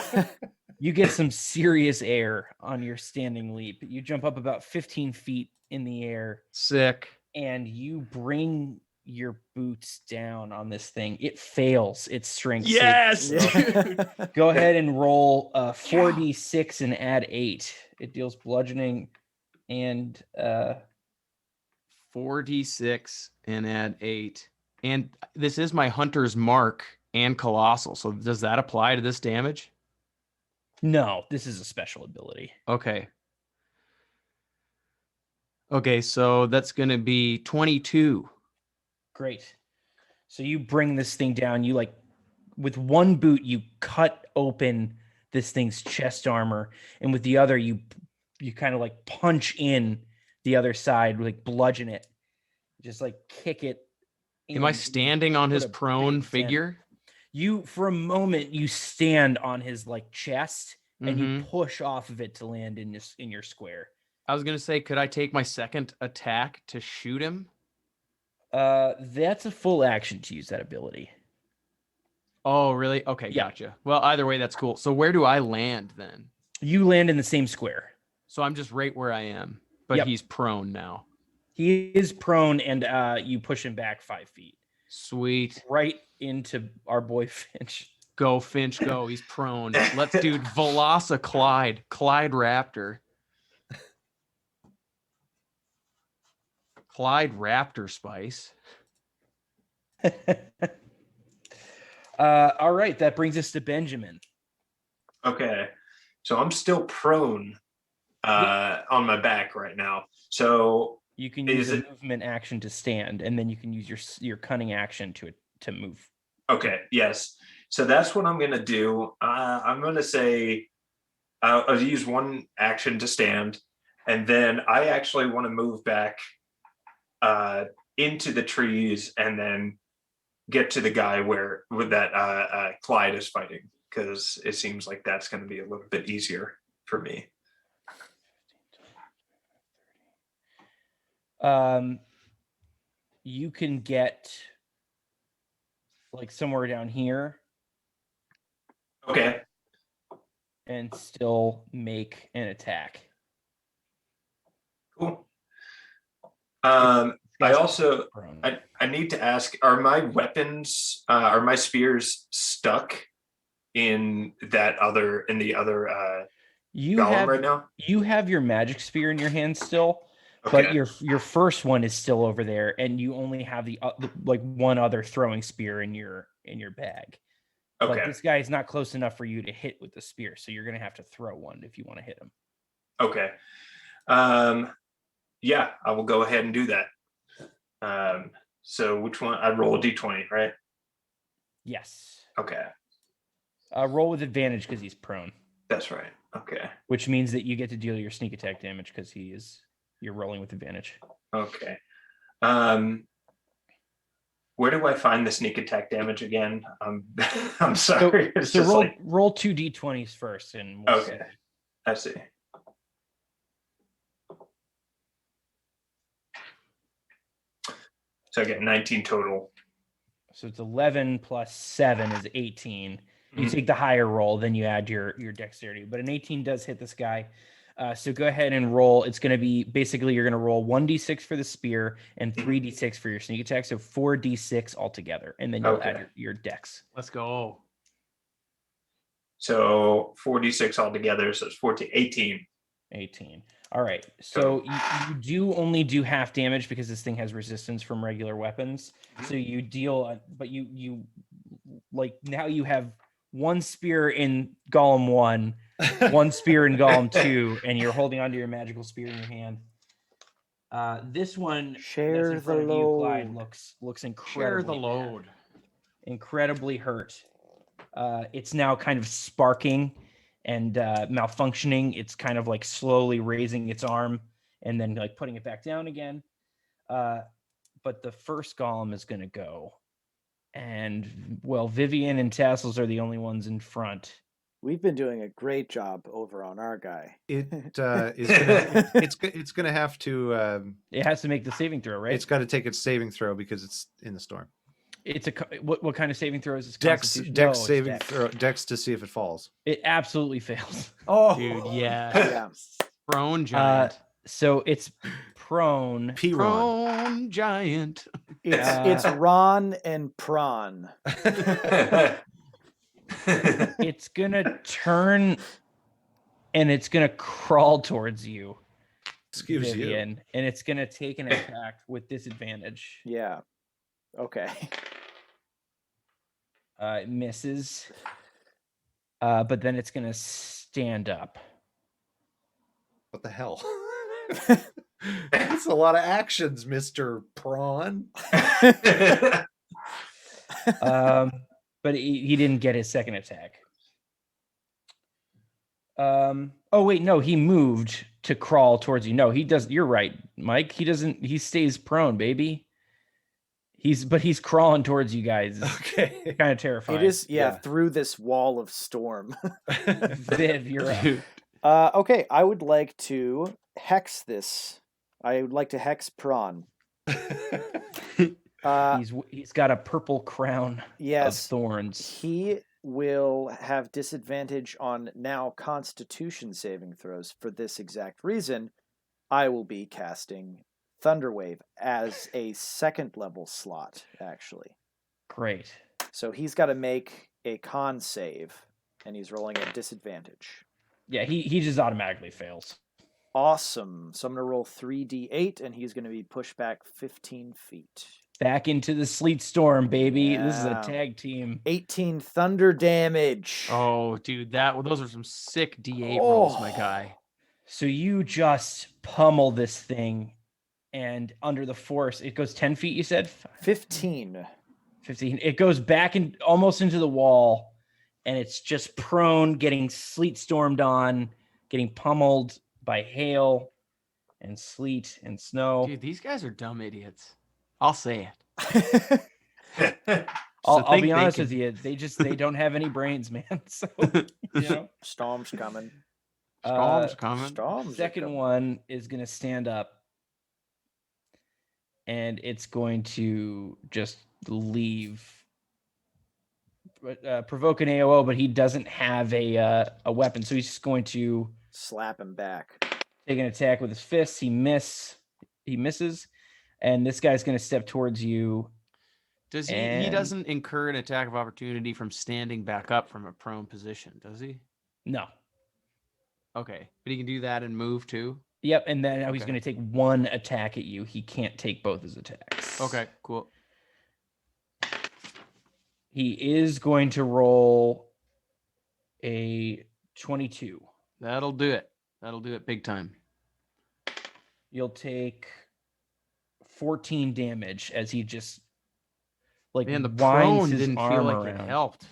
You get some serious air on your standing leap. You jump up about 15 feet in the air. Sick. And you bring your boots down on this thing. It fails its strength. Yes, dude. Go ahead and roll 4d6 and add 8. It deals bludgeoning and 4d6 and add 8. And this is my hunter's mark and colossal. So does that apply to this damage? No, this is a special ability. Okay. Okay, so that's going to be 22. Great. So you bring this thing down. You with one boot, you cut open this thing's chest armor. And with the other, you kind of punch in the other side, bludgeon it. Just kick it. Am I standing on his prone figure? For a moment, you stand on his chest and you push off of it to land in your square. I was going to say, could I take my second attack to shoot him? That's a full action to use that ability. Oh, really? Okay, yeah. Gotcha. Well, either way, that's cool. So where do I land then? You land in the same square. So I'm just right where I am, but he's prone now. He is prone, and you push him back 5 feet. Sweet. Right into our boy Finch. Go, Finch, go. He's prone. Let's do Clyde Raptor. Clyde Raptor Spice. All right, that brings us to Benjamin. Okay, so I'm still prone on my back right now. So you can use a movement action to stand, and then you can use your cunning action to move. Okay, yes. So that's what I'm going to do. I'm going to say I'll use one action to stand, and then I actually want to move back into the trees and then get to the guy with that Clyde is fighting, because it seems like that's going to be a little bit easier for me. You can get somewhere down here. Okay. And still make an attack. Cool. I also I need to ask: are my weapons, are my spears stuck in the other you golem have right now? You have your magic spear in your hand still, But Okay. your first one is still over there, and you only have the like one other throwing spear in your bag. But Okay. this guy is not close enough for you to hit with the spear, so you're gonna have to throw one if you want to hit him. Okay. Yeah, I will go ahead and do that. So which one? I roll a d20, right? Yes. Okay. Roll with advantage because he's prone, That's right. Okay. which means that you get to deal your sneak attack damage because you're rolling with advantage. Okay. Where do I find the sneak attack damage again? I'm sorry. It's So just like roll 2 d20s first, and we'll see. okay. I see. So I get 19 total. So it's 11 plus 7 is 18. You Mhm. take the higher roll, then you add your dexterity. But an 18 does hit this guy. So go ahead and roll. It's going to be basically you're going to roll 1d6 for the spear and 3d6 for your sneak attack. So 4d6 altogether. And then you'll Okay. add your dex. Let's go. So 46 altogether. So it's 14, 18. 18. All right. So you do only do half damage because this thing has resistance from regular weapons. So you deal, but you like now you have one spear in Golem 1, one spear in Golem 2, and you're holding onto your magical spear in your hand. This one Share that's in front the of you, Clyde, load. looks incredibly Share the bad, load. incredibly hurt. It's now kind of sparking and malfunctioning. It's kind of like slowly raising its arm and then like putting it back down again. But the first golem is going to go. And well, Vivian and Tassels are the only ones in front. We've been doing a great job over on our guy. It is gonna, it's gonna have to It has to make the saving throw, right? it's got to take its saving throw because it's in the storm. It's a what kind of saving throw is this? Dex Constitution? Dex No, it's saving Dex. throw, Dex to see if it falls. It absolutely fails. Oh, Dude, yeah. Yeah. Prone giant. So it's prone. P1. Prone giant. It's Ron and Prawn. It's gonna turn and it's gonna crawl towards you, Excuse you. Vivian, and it's gonna take an attack with disadvantage. Yeah. Okay. It misses, but then it's gonna stand up. What the hell? That's a lot of actions, Mr. Prawn. But he didn't get his second attack. Oh wait, no, he moved to crawl towards you. No, he does. You're right, Mike. He doesn't. He stays prone, baby. He's crawling towards you guys. Okay. Kind of terrifying. It is, Yeah. through this wall of storm. Viv, you're up. Okay, I would like to hex this. I would like to hex Prawn. He's got a purple crown of Yes, thorns. he will have disadvantage on now Constitution saving throws. For this exact reason, I will be casting Thunderwave as a second level slot, actually. Great. So he's got to make a con save, and he's rolling at disadvantage. Yeah, he just automatically fails. Awesome. So I'm going to roll 3d8, and he's going to be pushed back 15 feet. Back into the sleet storm, baby. This is a Yeah. tag team. 18 thunder damage. Oh, dude, those are some sick D8 rolls, my guy. So you just pummel this thing, and under the force, it goes 10 feet, you said? 15. 15. It goes back and almost into the wall, and it's just prone, getting sleet stormed on, getting pummeled by hail and sleet and snow. Dude, these guys are dumb idiots. I'll say it. I'll be honest with you. They don't have any brains, man. So, you know. Storm's coming. Storm's coming. Storm's Second coming. one is going to stand up, and it's going to just leave. Provoke an AOO, but he doesn't have a weapon, so he's just going to Slap him back. take an attack with his fists. He misses, and this guy's going to step towards you. Does he? He And- doesn't incur an attack of opportunity from standing back up from a prone position, does he? No, Okay, but he can do that and move too. Yep, and then now he's Okay. going to take one attack at you. He can't take both his attacks. Okay, cool. He is going to roll a 22. That'll do it. That'll do it big time. You'll take 14 damage as he just like Man, the winds prone his didn't arm feel like around. it helped.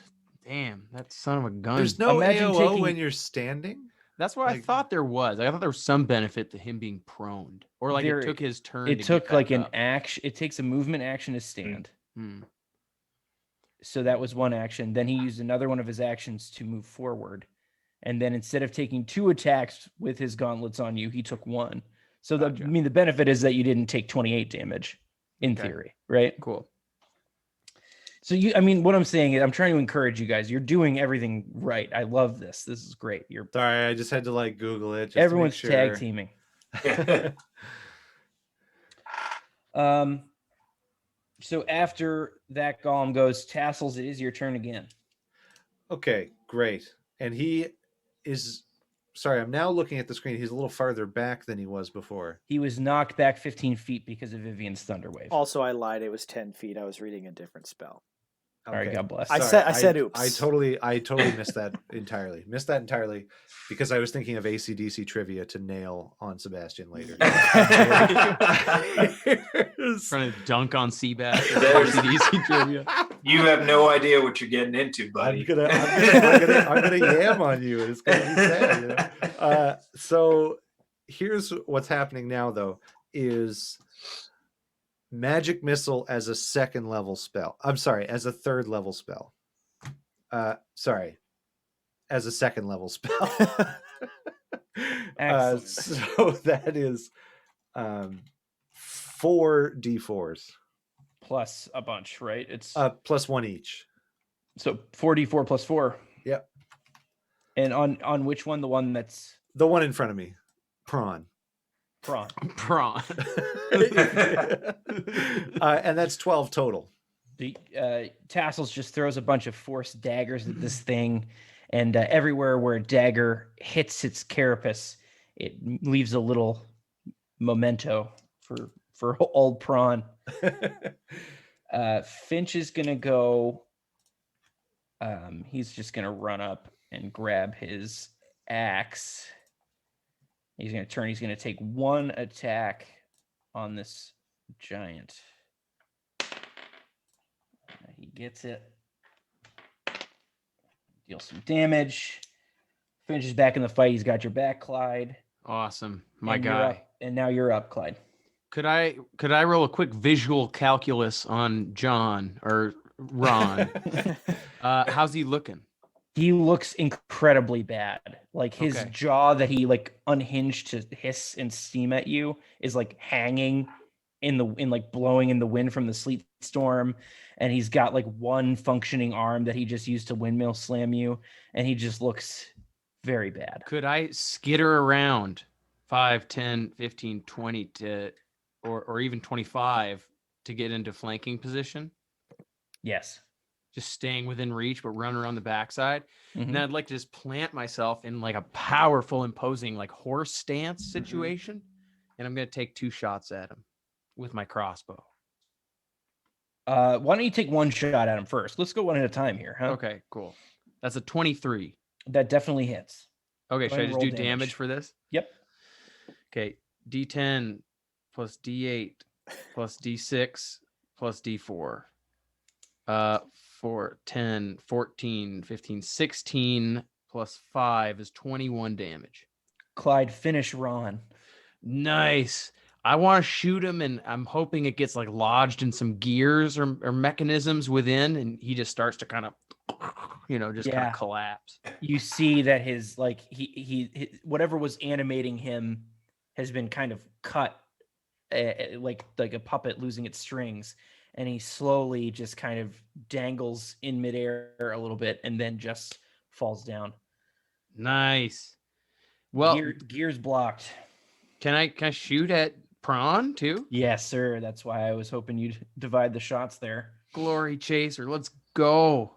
Damn, that son of a gun. There's no Imagine AOO taking- when you're standing. That's what I like- thought there was. I thought there was some benefit to him being proned, or like There- it took his turn. It to took get like back an up. action. It takes a movement action to stand. Hmm. So that was one action. Then he used another one of his actions to move forward. And then instead of taking 2 attacks with his gauntlets on you, he took 1. So Gotcha. the benefit is that you didn't take 28 damage in Okay. theory, right? Cool. So what I'm saying is I'm trying to encourage you guys. You're doing everything right. I love this. This is great. Sorry, I just had to like Google it. Just Everyone's to make sure. tag teaming. Yeah. So after that golem goes, Tassels, it is your turn again. Okay, great. And he is. Sorry, I'm now looking at the screen. He's a little farther back than he was before. He was knocked back 15 feet because of Vivian's Thunderwave. Also, I lied. It was 10 feet. I was reading a different spell. All right, Okay. God bless. I Sorry, said oops. I totally missed that entirely. Missed that entirely because I was thinking of ACDC trivia to nail on Sebastian later. Trying to dunk on Seabass. There's- RCDC trivia. You have no idea what you're getting into, I'm buddy. gonna yam on you. It's gonna be sad. You know? So here's what's happening now, though: is magic missile as a second level spell. I'm sorry, as a third level spell. Sorry, as a second level spell. Excellent. So that is 4 d4s Plus a bunch, right? It's plus 1 each. so 4d4 plus 4. Yep. And on which one? The one that's The one in front of me, prawn. prawn. Prawn. And that's 12 total. The Tassels just throws a bunch of forced daggers at this thing, and everywhere where a dagger hits its carapace, it leaves a little memento for old prawn. Finch is gonna go. He's just gonna run up and grab his axe. He's gonna turn. He's gonna take 1 attack on this giant. He gets it. Deal some damage. Finch is back in the fight. He's got your back, Clyde. Awesome. My And you're guy. up. And now you're up, Clyde. Could I roll a quick visual calculus on John or Ron? How's he looking? He looks incredibly bad. Like his Okay. jaw that he like unhinged to hiss and steam at you is like hanging in like blowing in the wind from the sleet storm. And he's got like one functioning arm that he just used to windmill slam you. And he just looks very bad. Could I skitter around 5, 10, 15, 20 to or even 25 to get into flanking position? Yes. Just staying within reach, but run around the backside. Mhm. And then I'd like to just plant myself in like a powerful, imposing, like horse stance situation. And I'm going to take 2 shots at him with my crossbow. Why don't you take 1 shot at him first? Let's go one at a time here, huh? Okay, cool. That's a 23. That definitely hits. Okay, Go should I ahead and just do roll damage damage. for this? Yep. Okay, D10 plus D8 plus D6 plus D4. 4, 10, 14, 15, 16 plus 5 is 21 damage. Clyde, finish Ron. Nice. I want to shoot him, and I'm hoping it gets like lodged in some gears or mechanisms within, and he just starts to kind of, just kind Yeah. of collapse. You see that his like he whatever was animating him has been kind of cut, like a puppet losing its strings, and he slowly just kind of dangles in midair a little bit, and then just falls down. Nice. Well, Gears blocked. can I shoot at Prawn too? Yes, sir. That's why I was hoping you'd divide the shots there. Glory chaser. Let's go.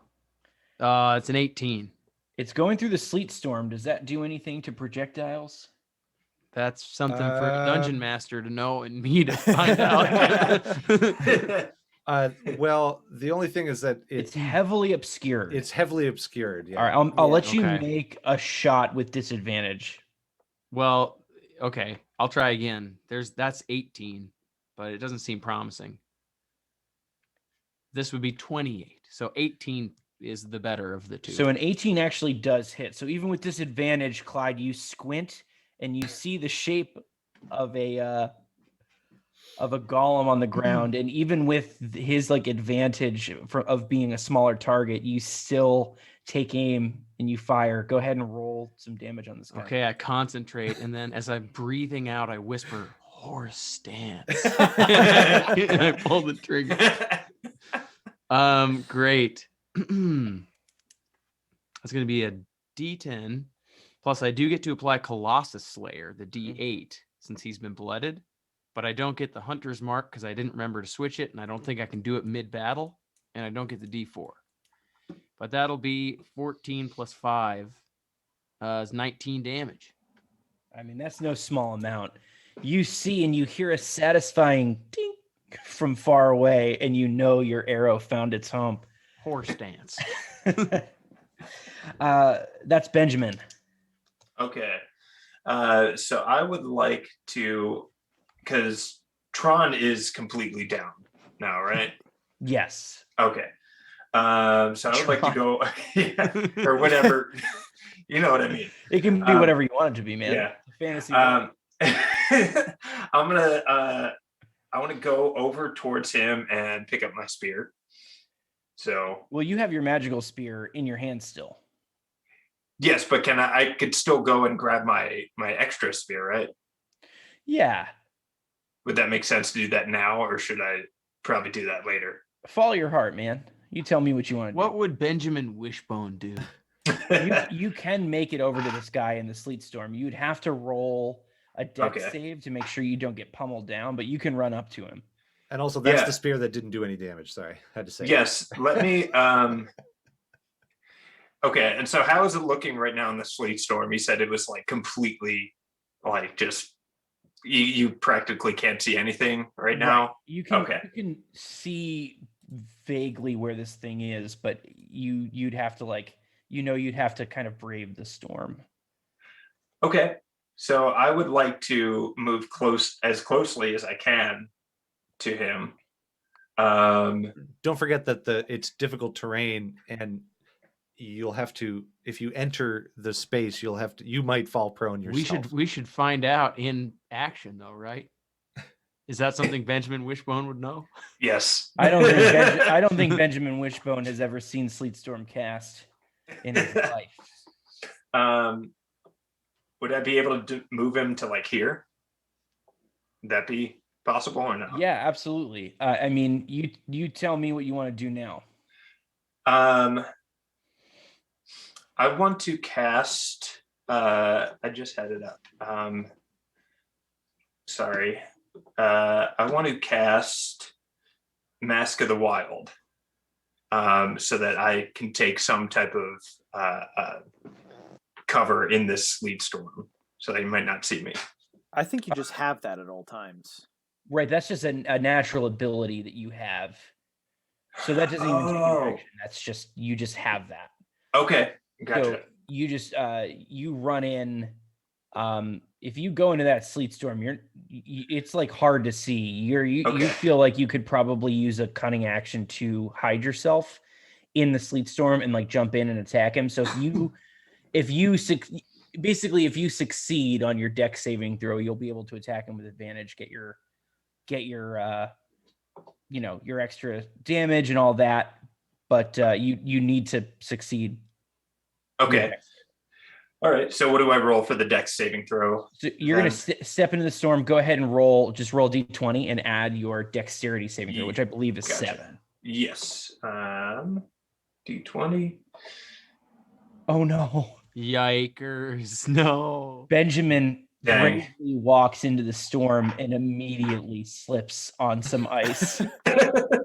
It's an 18. It's going through the sleet storm. Does that do anything to projectiles? That's something for a dungeon master to know and me to find out. Well, the only thing is that It's heavily obscured. It's heavily obscured. Yeah. All right, I'll let you Okay. make a shot with disadvantage. Well, okay, I'll try again. That's 18, but it doesn't seem promising. This would be 28. So 18 is the better of the two. So an 18 actually does hit. So even with disadvantage, Clyde, you squint and you see the shape of a golem on the ground, and even with his like advantage of being a smaller target, you still take aim and you fire. Go ahead and roll some damage on this guy. Okay, I concentrate, and then as I'm breathing out, I whisper, "Horse stance," and I pull the trigger. Great. That's going to be a D10. Plus, I do get to apply Colossus Slayer, the D8, since he's been blooded. But I don't get the Hunter's Mark because I didn't remember to switch it, and I don't think I can do it mid-battle. And I don't get the D4. But that'll be 14 plus 5 is 19 damage. I mean, that's no small amount. You see and you hear a satisfying ding from far away, and you know your arrow found its home. Horse dance. That's Benjamin. Okay. So I would like to, because Tron is completely down now, right? Yes. Okay. So I would like to go, yeah, or whatever. You know what I mean. It can be whatever you want it to be, man. Yeah. Fantasy. I want to go over towards him and pick up my spear. So. Well, you have your magical spear in your hand still. Yes, but I could still go and grab my extra spear, right? Yeah. Would that make sense to do that now, or should I probably do that later? Follow your heart, man. You tell me what you want to do. What would Benjamin Wishbone do? You can make it over to this guy in the sleet storm. You'd have to roll a dex save to make sure you don't get pummeled down, but you can run up to him. And also, that's the spear that didn't do any damage. Sorry, I had to say. Yes, let me. Okay, and so how is it looking right now in the sleet storm? You said it was like completely, like just you practically can't see anything right now. Right. You can see vaguely where this thing is, but you'd have to you'd have to kind of brave the storm. Okay, so I would like to move as closely as I can to him. Don't forget that it's difficult terrain, and you'll have to, if you enter the space, you might fall prone yourself. We should find out in action, though, right? Is that something Benjamin Wishbone would know? Yes. I don't think Benjamin Wishbone has ever seen Sleet Storm cast in his life. Would I be able to move him to like here? Would that be possible or not? Yeah, absolutely. I mean, you tell me what you want to do now. I want to cast. I just had it up. Sorry. I want to cast Mask of the Wild, so that I can take some type of cover in this sleet storm, so they might not see me. I think you just have that at all times. Right, that's just a natural ability that you have. So that doesn't even take action. That's just you just have that. Okay, gotcha. So you just you run in. If you go into that sleet storm, it's like hard to see. You feel like you could probably use a cunning action to hide yourself in the sleet storm and like jump in and attack him. So if you succeed on your dex saving throw, you'll be able to attack him with advantage, get your your extra damage and all that, but you need to succeed. Okay. All right. So what do I roll for the dex saving throw? So you're going to step into the storm. Go ahead and roll D20 and add your dexterity saving throw, which I believe is 7. Yes. D20. Oh no. Yikers. No. Benjamin bravely walks into the storm and immediately slips on some ice.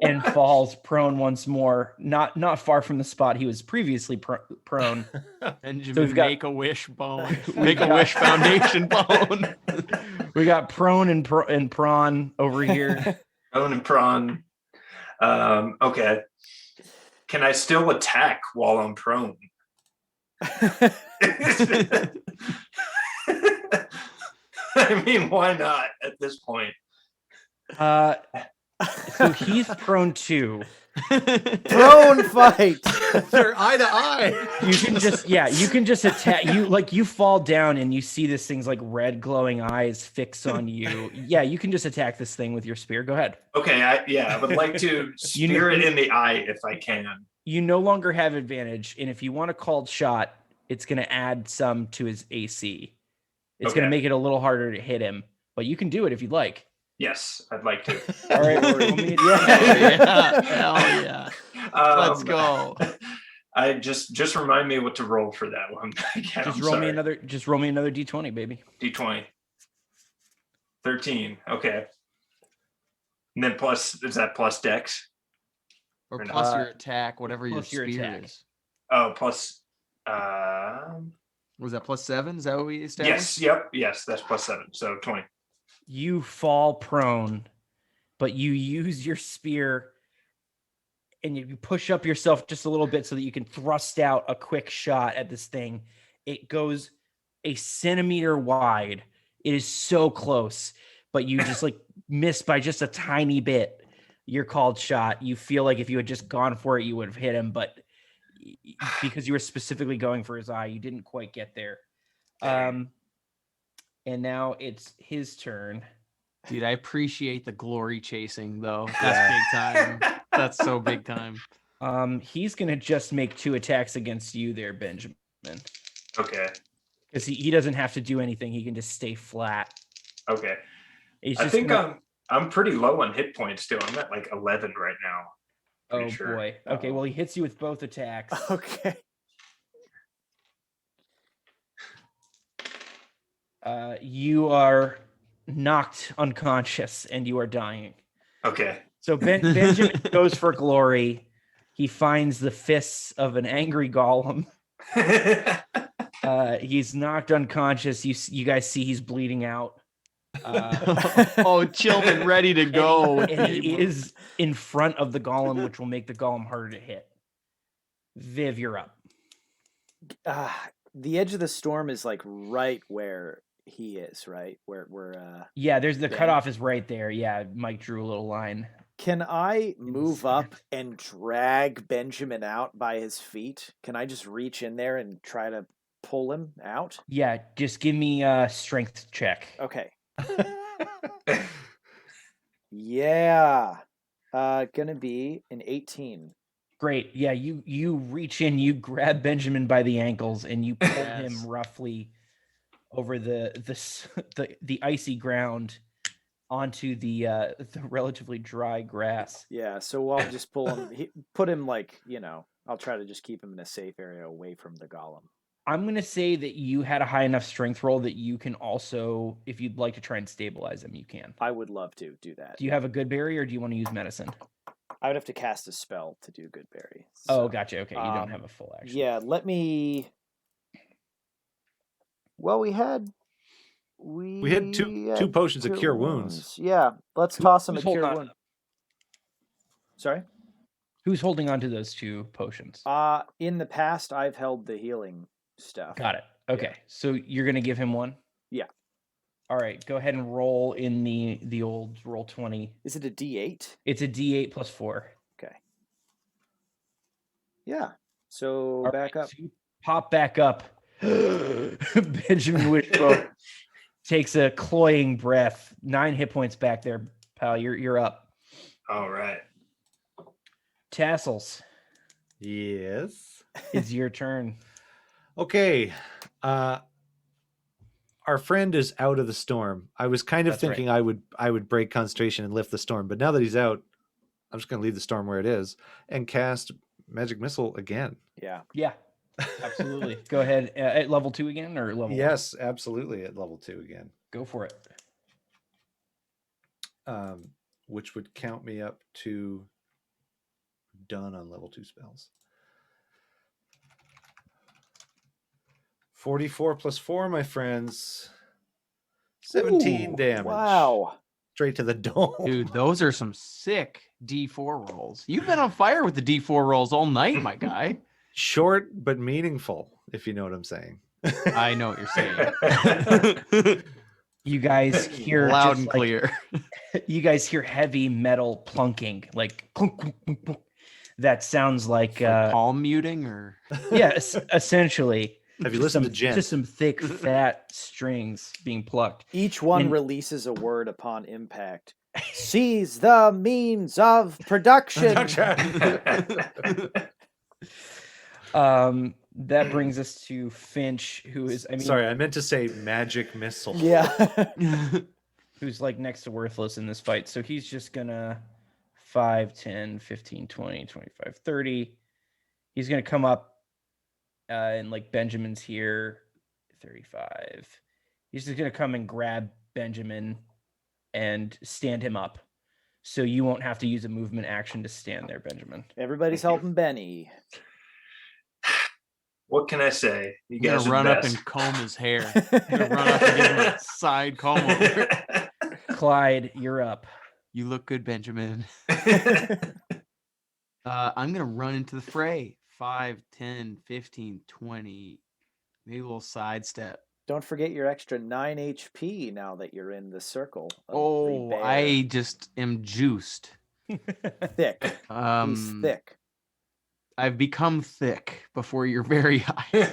and falls prone once more, not far from the spot he was previously prone. Benjamin, we've got- make a wish bone. Make a wish foundation bone. We got prone and prawn over here. Prone and prawn. Okay. Can I still attack while I'm prone? I mean, why not at this point? So he's prone too. Prone fight. They're eye to eye. You can just attack. You fall down and you see this thing's like red glowing eyes fix on you. Yeah, you can just attack this thing with your spear. Go ahead. Okay, I would like to spear it in the eye if I can. You no longer have advantage, and if you want a called shot, it's going to add some to his AC. It's going to make it a little harder to hit him, but you can do it if you'd like. Yes, I'd like to. All right, Hell yeah. Let's go. I just remind me what to roll for that one. Just roll me another D20, baby. D20. 13. Okay. And then is that plus dex? Or plus your attack, whatever your spear is. Oh, plus was that plus 7? Is that what we established? Yes, that's plus 7. So 20. You fall prone, but you use your spear and you push up yourself just a little bit so that you can thrust out a quick shot at this thing. It goes a centimeter wide. It is so close, but you just like miss by just a tiny bit. Your called shot. You feel like if you had just gone for it, you would have hit him, but because you were specifically going for his eye, you didn't quite get there. And now it's his turn. Dude, I appreciate the glory chasing, though. That's big time. That's so big time. He's going to just make 2 attacks against you there, Benjamin. Okay. Because he doesn't have to do anything. He can just stay flat. Okay. I think I'm pretty low on hit points still. I'm at like 11 right now. Oh, boy. Okay, well, he hits you with both attacks. Okay. You are knocked unconscious and you are dying. Okay. So Benjamin goes for glory. He finds the fists of an angry golem. He's knocked unconscious. You guys see he's bleeding out. Chillman ready to go. And he is in front of the golem, which will make the golem harder to hit. Viv, you're up. The edge of the storm is like right where he is, right? Where yeah, there's the cutoff is right there. Yeah, Mike drew a little line. Can I move up and drag Benjamin out by his feet? Can I just reach in there and try to pull him out? Yeah, just give me a strength check. Okay. Yeah. Gonna be an 18. Great. Yeah, you reach in, you grab Benjamin by the ankles, and you pull him roughly over the icy ground onto the relatively dry grass. Yeah, so I'll just pull him, put him like, I'll try to just keep him in a safe area away from the golem. I'm going to say that you had a high enough strength roll that you can also, if you'd like to try and stabilize him, you can. I would love to do that. Do you have a good berry or do you want to use medicine? I would have to cast a spell to do good berry. So, oh, gotcha. Okay, you don't have a full action. Yeah, let me... Well, we had two potions of cure wounds. Yeah, let's toss him a cure wound. Sorry? Who's holding on to those 2 potions? In the past, I've held the healing stuff. Got it. Okay, yeah. So you're going to give him 1? Yeah. All right, go ahead and roll in the old roll 20. Is it a D8? It's a D8 plus 4. Okay. Yeah. So all back right, up. So you pop back up. Benjamin Wishbone takes a cloying breath. 9 hit points back there, pal. You're up. All right. Tassles. Yes. It's your turn. Okay. Our friend is out of the storm. I was kind of thinking right. I would break concentration and lift the storm, but now that he's out, I'm just going to leave the storm where it is and cast magic missile again. Yeah. Yeah. Absolutely. Go ahead. At level 2 again or level 1? Yes, absolutely. At level 2 again. Go for it. Which would count me up to done on level 2 spells. 44 plus 4, my friends. 17 Ooh, damage. Wow. Straight to the dome. Dude, those are some sick D4 rolls. You've been on fire with the D4 rolls all night, my guy. Short but meaningful, if you know what I'm saying. I know what you're saying. You guys hear Loud just and like- clear. You guys hear heavy metal plunking, like clunk, clunk, clunk, clunk. That sounds like Palm muting or yes, essentially. Have you listened to Jen? Just some thick, fat strings being plucked. Each one And- releases a word upon impact. Seize the means of production. That brings us to Finch, who is, Sorry, I meant to say magic missile. Yeah. who's like next to worthless in this fight. So he's just gonna 5, 10, 15, 20, 25, 30. He's gonna come up and like Benjamin's here, 35. He's just gonna come and grab Benjamin and stand him up. So you won't have to use a movement action to stand there, Benjamin. Everybody's helping Benny. What can I say? You You're guys gonna are run the up best. and comb his hair. You're gonna run up and give him a side comb over. Clyde, you're up. You look good, Benjamin. I'm gonna run into the fray. 5, 10, 15, 20. Maybe a little sidestep. Don't forget your extra 9 HP now that you're in the circle. of the Oh, bear. I just am juiced. thick. He's thick. I've become thick before your very eyes.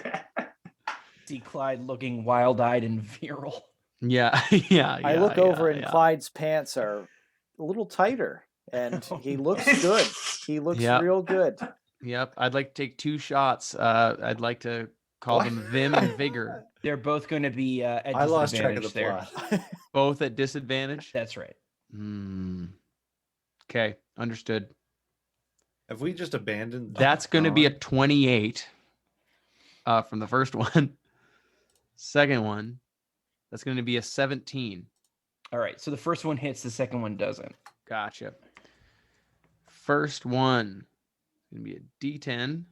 See Clyde looking wild-eyed and virile. Yeah, yeah. I look over and Clyde's pants are a little tighter, and he looks good. He looks Yep. real good. Yep. I'd like to take 2 shots. I'd like to call them Vim and Vigor. They're both going to be at I lost track of the disadvantage there. plot. Both at disadvantage. That's right. Okay, understood. Have we just abandoned? That's going to be a 28 from the first one. Second one, that's going to be a 17. All right. So the first one hits, the second one doesn't. Gotcha. First one is going to be a D10.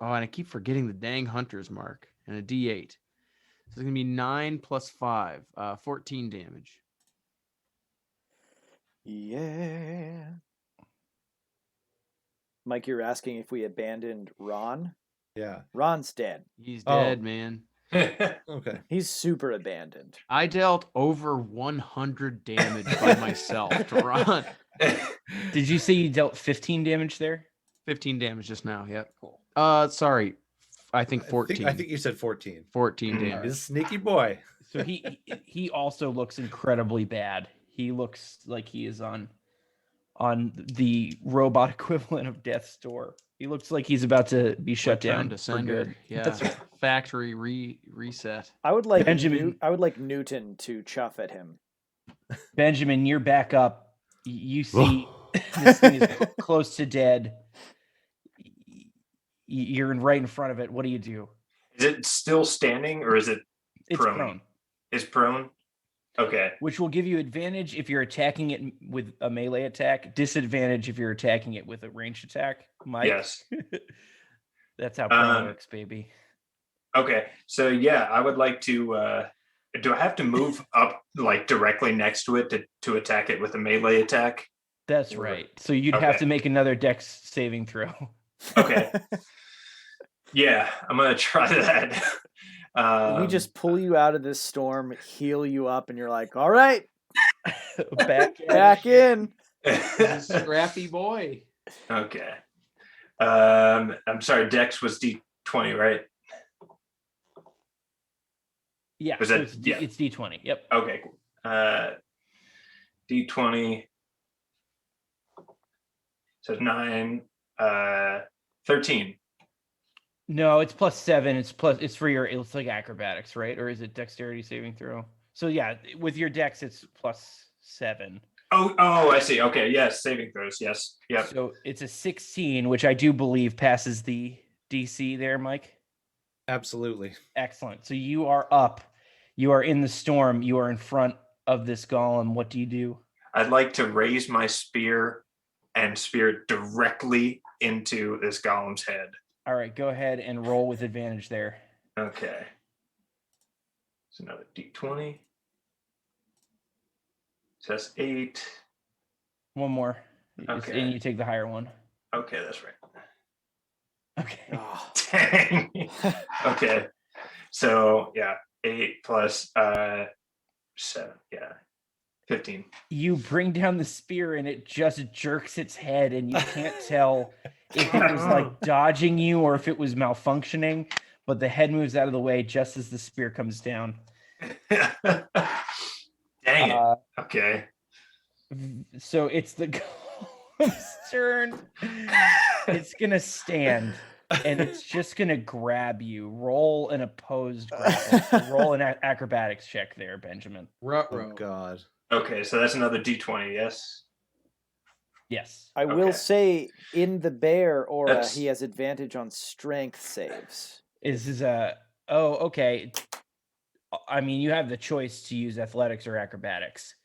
Oh, and I keep forgetting the dang hunter's mark. And a D8. So it's going to be 9 plus 5, 14 damage. Yeah. Mike, you're asking if we abandoned Ron? Yeah. Ron's dead. He's Oh. dead, man. Okay. He's super abandoned. I dealt over 100 damage by myself to Ron. Did you say you dealt 15 damage there? 15 damage just now. Yep. Cool. Sorry. I think 14. I think you said 14. 14 damage. He's a sneaky boy. So he also looks incredibly bad. He looks like he is on the robot equivalent of death's door. He looks like he's about to be shut down to for sender. good. Yeah. That's right. Factory reset. I would like Benjamin- I would like Newton to chuff at him. Benjamin, you're back up. You see this thing is close to dead. You're right in front of it. What do you do? Is it still standing or is it It's prone, It's prone? Okay. which will give you advantage if you're attacking it with a melee attack, disadvantage if you're attacking it with a ranged attack. Mike? Yes. That's how prone works, baby. Okay. So yeah, I would like to do I have to move up like directly next to it to attack it with a melee attack? That's Or- right. So you'd have Okay. to make another dex saving throw. Okay. Yeah, I'm gonna try that. We just pull you out of this storm, heal you up, and you're like, all right, back in. Scrappy boy. Okay. I'm sorry, Dex was D20, right? Yeah, Was so that- it's D20. Yep. Okay, cool. D20. So 9, 13. No, it's +7. It's for your, it's like acrobatics, right? Or is it dexterity saving throw? So yeah, with your dex, it's +7. Oh, I see. Okay, yes, saving throws. Yes, yep. So it's a 16, which I do believe passes the DC there, Mike. Absolutely. Excellent. So you are up. You are in the storm. You are in front of this golem. What do you do? I'd like to raise my spear and spear it directly into this golem's head. All right, go ahead and roll with advantage there. Okay. So another d20. So that's 8. One more. Okay. And you take the higher one. Okay, that's right. Okay. Oh. Dang. Okay. So yeah, 8 plus 7. Yeah. 15. You bring down the spear and it just jerks its head, and you can't tell if it was like dodging you or if it was malfunctioning, but the head moves out of the way just as the spear comes down. Dang it. Okay. So it's the golem's turn. It's gonna stand and it's just gonna grab you. Roll an opposed grapple. So roll an acrobatics check there, Benjamin. Oh Ruh-roh. God. Okay, so that's another d20, yes? Yes. I will Okay. say in the bear aura, That's- he has advantage on strength saves. Is oh, okay. I mean, you have the choice to use athletics or acrobatics.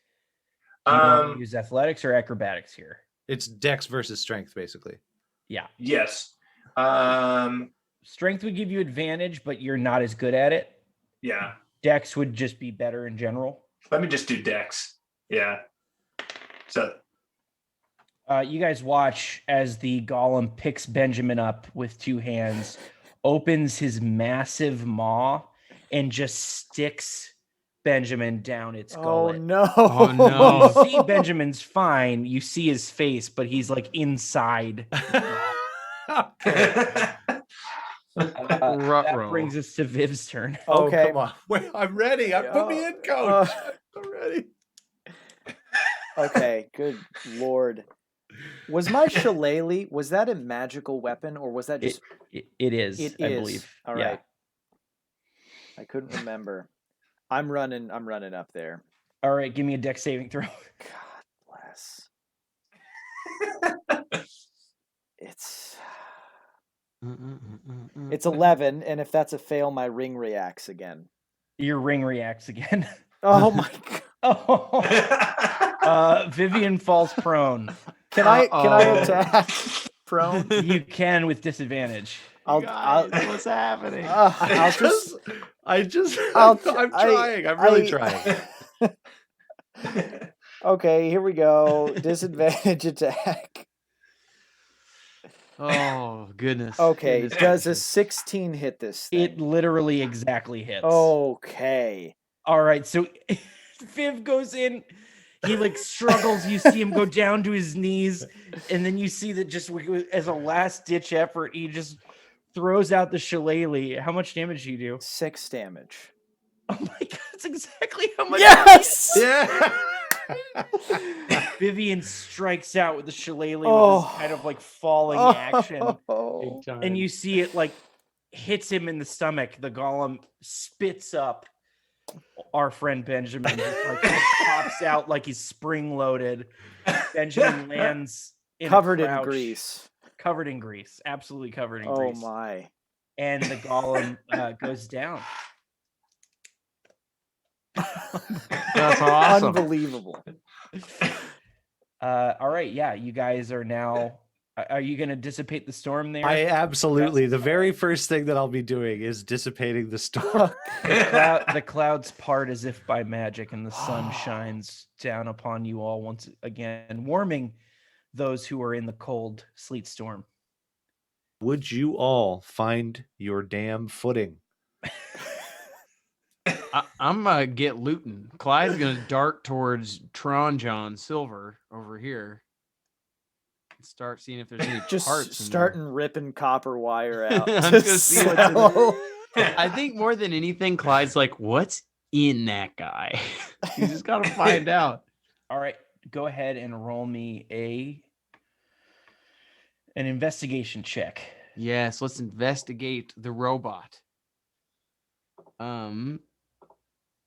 Do you want to use athletics or acrobatics here? It's dex versus strength, basically. Yeah. Yes. Strength would give you advantage, but you're not as good at it. Yeah. Dex would just be better in general. Let me just do dex. Yeah. So You guys watch as the golem picks Benjamin up with 2 hands, opens his massive maw, and just sticks Benjamin down its gullet. no. Oh, no. You see Benjamin's fine. You see his face, but he's like inside. That Ruh-roh. brings us to Viv's turn. Oh, Okay. come on. Wait, I'm ready. Put me in, coach. I'm ready. Okay, good lord. Was my shillelagh, was that a magical weapon or was that just It is, I believe. All Yeah. right. I couldn't remember. I'm running up there. All right, give me a dex saving throw. God bless. It's 11, and if that's a fail, my ring reacts again. Your ring reacts again. Oh my god. Oh. Vivian falls prone. Can I attack prone? You can with disadvantage. What's happening? I'll just I'm trying. I'm really trying. Okay, here we go. Disadvantage attack. Oh, goodness. Okay, Goodness does a gracious. 16 hit this thing? It literally exactly hits. Okay. All right, so Viv goes in. He like struggles. You see him go down to his knees, and then you see that just as a last ditch effort, he just throws out the shillelagh. How much damage do you do? 6 damage. Oh my god, that's exactly how much. Yes! Yeah. Vivian strikes out with the shillelagh with Oh. this kind of like falling action. Oh. And you see it like hits him in the stomach. The golem spits up our friend Benjamin. Just, like pops out like he's spring loaded. Benjamin lands Covered a in crouch, grease. Covered in grease. Absolutely covered in Oh grease. my. And the golem goes down. That's awesome. Unbelievable. All right, yeah, you guys are now. Are you going to dissipate the storm there? I absolutely. The very first thing that I'll be doing is dissipating the storm. The clouds part as if by magic, and the sun shines down upon you all once again, warming those who are in the cold sleet storm. Would you all find your damn footing? I'm gonna get looting. Clyde's gonna dart towards Tron John Silver over here. Start seeing if there's any Just parts. starting ripping copper wire out. I'm to gonna see what's in sell. I think more than anything, Clyde's like, "What's in that guy?" You just gotta find out. All right, go ahead and roll me an investigation check. Yes, let's investigate the robot.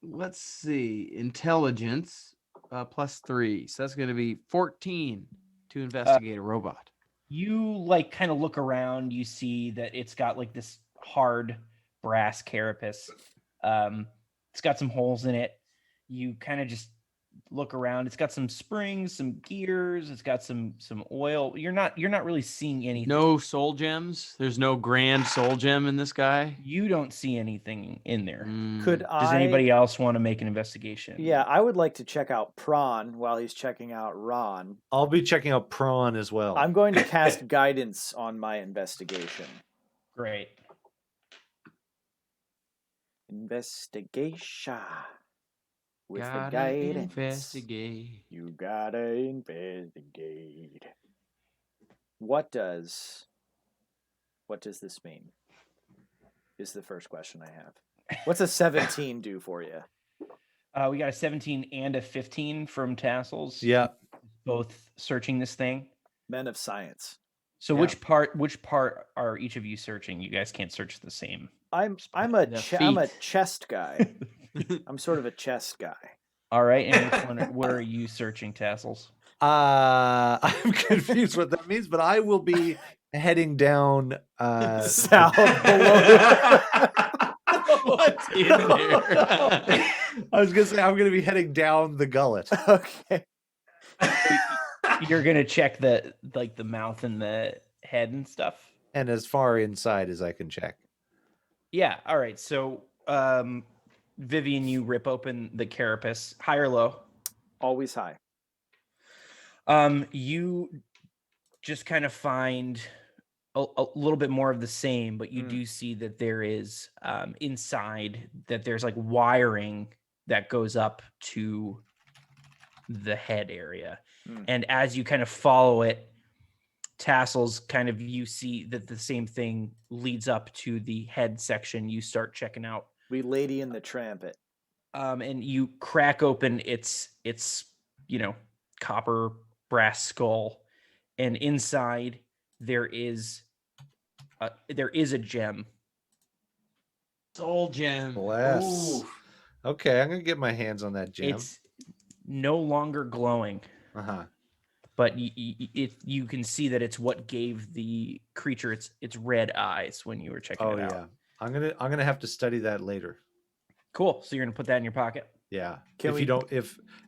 Let's see. Intelligence +3. So that's going to be 14 to investigate a robot. You like kind of look around, you see that it's got like this hard brass carapace. It's got some holes in it. You kind of just look around. It's got some springs, some gears. It's got some oil. You're not really seeing anything. No soul gems. There's no grand soul gem in this guy. You don't see anything in there. Could Does I? anybody else want to make an investigation? Yeah, I would like to check out Prawn while he's checking out Ron. I'll be checking out Prawn as well. I'm going to cast guidance on my investigation. Great. Investigation. With the Gotta guidance. investigate. You gotta investigate. What does this mean? Is the first question I have. What's a 17 do for you? We got a 17 and a 15 from Tassles. Yeah. Both searching this thing. Men of science. So Yeah. which part are each of you searching? You guys can't search the same. I'm a I'm a chest guy. I'm sort of a chest guy. All right, and which one? What are you searching, Tassles? I'm confused what that means, but I will be heading down South below. What's in there? I was gonna say I'm gonna be heading down the gullet. Okay. You're gonna check the mouth and the head and stuff. And as far inside as I can check. Yeah. All right. So, Vivian, you rip open the carapace, high or low? Always high. You just kind of find a little bit more of the same, but you do see that there is inside that there's like wiring that goes up to the head area. And as you kind of follow it, Tassels, kind of you see that the same thing leads up to the head section. You start checking out. We Lady in the Trampet. And you crack open its copper brass skull, and inside there is a gem. Soul gem. Bless. Ooh. Okay, I'm gonna get my hands on that gem. It's no longer glowing, Uh-huh. but you can see that it's what gave the creature its red eyes when you were checking Oh it out. yeah. I'm gonna have to study that later. Cool. So you're gonna put that in your pocket. Yeah. Can if we- you don't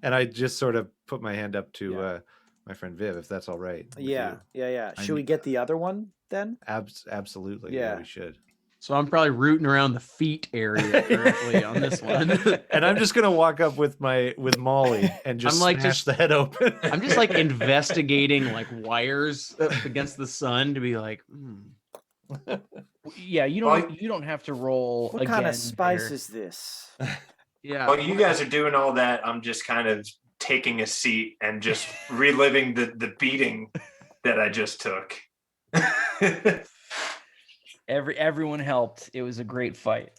and I just sort of put my hand up to Yeah. my friend Viv, if that's all right. with Yeah. you. Yeah. I Should we need- get the other one then? Absolutely. Yeah. We should. So I'm probably rooting around the feet area currently on this one. And I'm just gonna walk up with Molly and just I'm like smash just- the head open. I'm just like investigating like wires up against the sun to be like, Yeah, you don't have to roll. What again kind of spice there. is this? yeah. While you guys are doing all that, I'm just kind of taking a seat and just reliving the beating that I just took. Everyone helped. It was a great fight.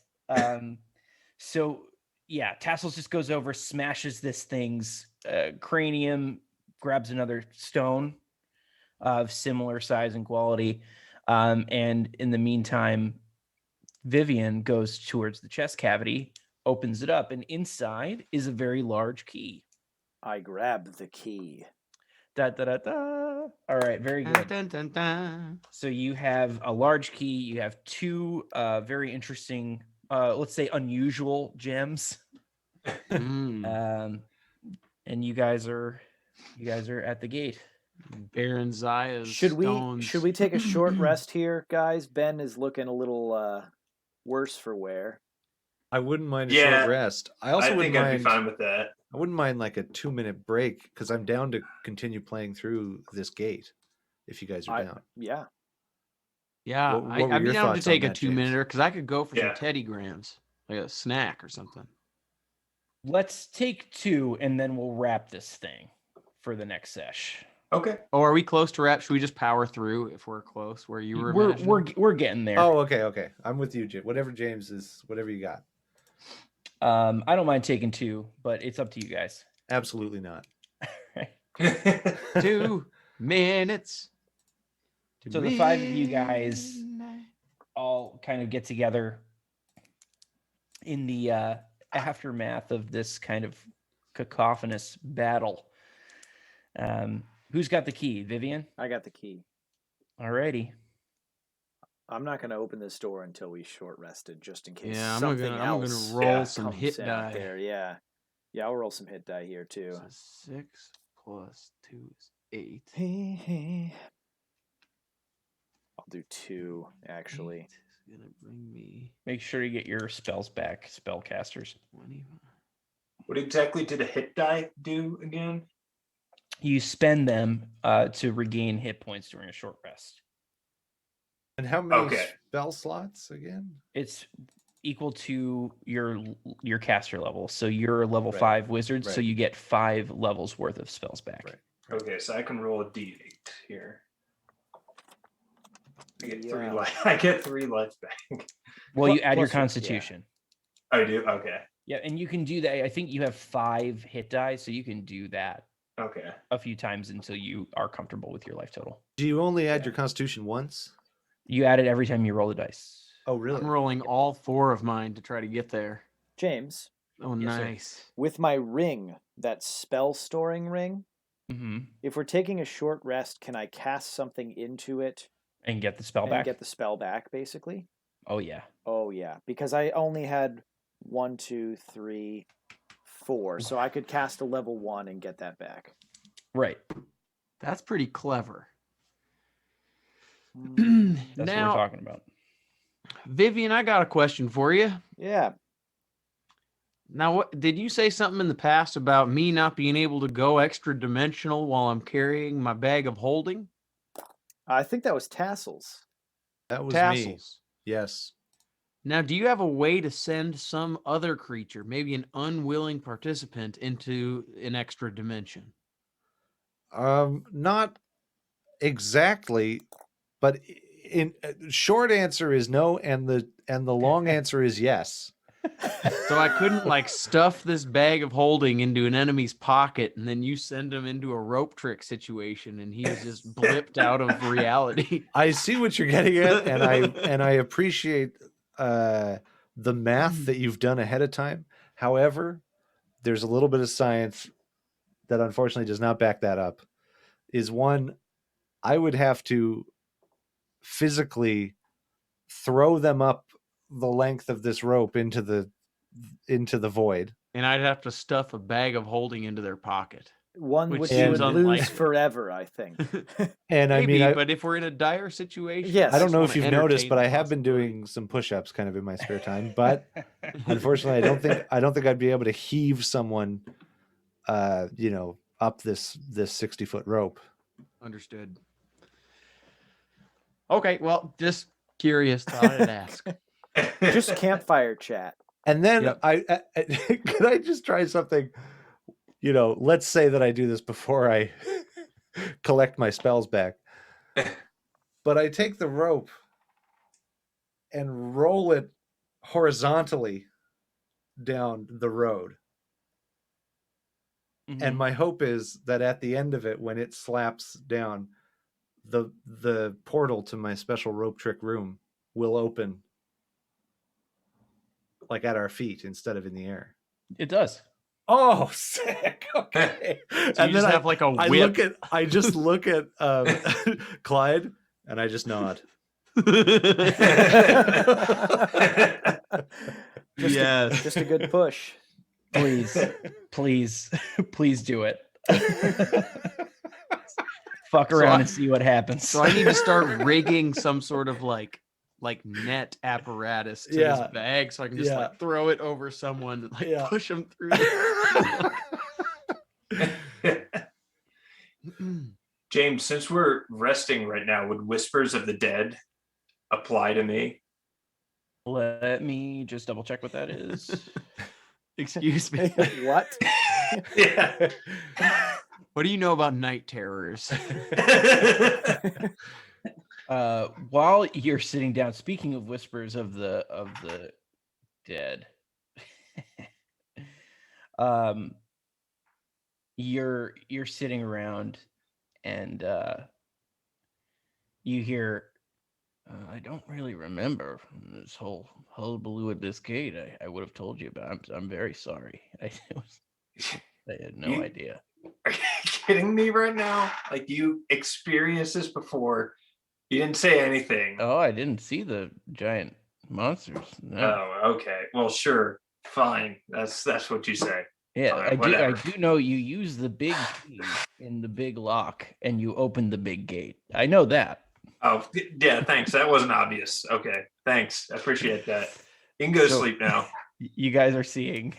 So yeah, Tassels just goes over, smashes this thing's cranium, grabs another stone of similar size and quality, and in the meantime, Vivian goes towards the chest cavity, opens it up, and inside is a very large key. I grab the key. Da da da da. All right, very good. Dun, dun, dun. So you have a large key. You have two very interesting, let's say unusual gems, Mm. and you guys are at the gate. Baron Zaya's Should stones. we take a short rest here, guys? Ben is looking a little worse for wear. I wouldn't mind a Yeah, short rest. I I also think wouldn't I'd mind be fine with that. I wouldn't mind like a 2-minute break because I'm down to continue playing through this gate. If you guys are down. Yeah. Yeah, What were I'd be your down to thoughts on take a that, James? 2-minute because I could go for Yeah. some Teddy Grahams, like a snack or something. Let's take two, and then we'll wrap this thing for the next sesh. Okay. Oh, are we close to wrap? Should we just power through if we're close? Where you were? We're getting there. Oh, okay. I'm with you, Jim. Whatever James is, whatever you got. I don't mind taking two, but it's up to you guys. Absolutely not. 2 minutes. So the five of you guys all kind of get together in the aftermath of this kind of cacophonous battle. Who's got the key? Vivian? I got the key. Alrighty. I'm not going to open this door until we short rested, just in case Yeah, I'm something gonna else roll some comes hit out die. there. Yeah. Yeah, I'll roll some hit die here too. So 6 plus 2 is 8. I'll do 2 actually. 8 is gonna bring me Make sure you get your spells back, spellcasters. 20. What exactly did a hit die do again? You spend them to regain hit points during a short rest. And how many Okay. spell slots again? It's equal to your caster level. So you're a level Right. 5 wizard, so Right. you get 5 levels worth of spells back. Right. Okay, so I can roll a d8 here. I get Yeah. 3 life. I get 3 life back. Well, you add your Plus your- yeah. constitution. I do. Okay. Yeah, and you can do that. I think you have 5 hit die, so you can do that Okay. a few times until you are comfortable with your life total. Do you only add your constitution once? You add it every time you roll the dice. Oh, really? I'm rolling all 4 of mine to try to get there. James, Oh, Yes, sir. nice. with my ring, that spell storing ring, Mm-hmm. if we're taking a short rest, can I cast something into it And get the spell and back. get the spell back, basically? Oh yeah. Oh, yeah. Because I only had 1, 2, 3, 4. So I could cast a level 1 and get that back. Right. That's pretty clever. That's what Now, we're talking about. Vivian, I got a question for you. Yeah. Now, what did you say something in the past about me not being able to go extra dimensional while I'm carrying my bag of holding? I think that was Tassles. That was me. Tassles. Yes. Now, do you have a way to send some other creature, maybe an unwilling participant, into an extra dimension? Not exactly, but in short answer is no, and the long answer is yes. So I couldn't like stuff this bag of holding into an enemy's pocket and then you send him into a rope trick situation and he is just blipped out of reality. I see what you're getting at, and I appreciate the math that you've done ahead of time. However, there's a little bit of science that unfortunately does not back that up. Is one, I would have to physically throw them up the length of this rope into the void. And I'd have to stuff a bag of holding into their pocket. One Which which you seems would lose unlikely. forever, I think. And I Maybe, mean, but if we're in a dire situation, Yes. I don't just know wanna if you've noticed, entertain but the I have been possibility. doing some push-ups kind of in my spare time. But unfortunately, I don't think I'd be able to heave someone, up this 60-foot rope. Understood. Okay, well, just curious. Thought I'd ask. Just campfire chat. And then Yep. I could I just try something? Let's say that I do this before I collect my spells back. But I take the rope and roll it horizontally down the road. And my hope is that at the end of it, when it slaps down, the portal to my special rope trick room will open like at our feet instead of in the air. It does. Oh, sick. Okay. So you just have like a whip. I just look at Clyde and I just nod. Yes. Just a good push. Please, please, please do it. Fuck around and see what happens. So I need to start rigging some sort of like net apparatus to Yeah. this bag so I can just Yeah. like throw it over someone and like Yeah. push them through. James, since we're resting right now, would Whispers of the Dead apply to me? Let me just double check what that is. Excuse me. What? Yeah. What do you know about night terrors? While you're sitting down, speaking of whispers of the dead, you're sitting around and you hear, I don't really remember this whole hullabaloo at this gate. I would have told you about. I'm very sorry. I had no idea. Are you kidding me right now? Like, you experienced this before. You didn't say anything. Oh, I didn't see the giant monsters. No. Oh, okay. Well, sure. Fine. That's what you say. Yeah, Fine, I whatever. do know you use the big key in the big lock and you open the big gate. I know that. Oh, yeah, thanks. That wasn't obvious. Okay, thanks. I appreciate that. You can go to So- sleep now. You guys are seeing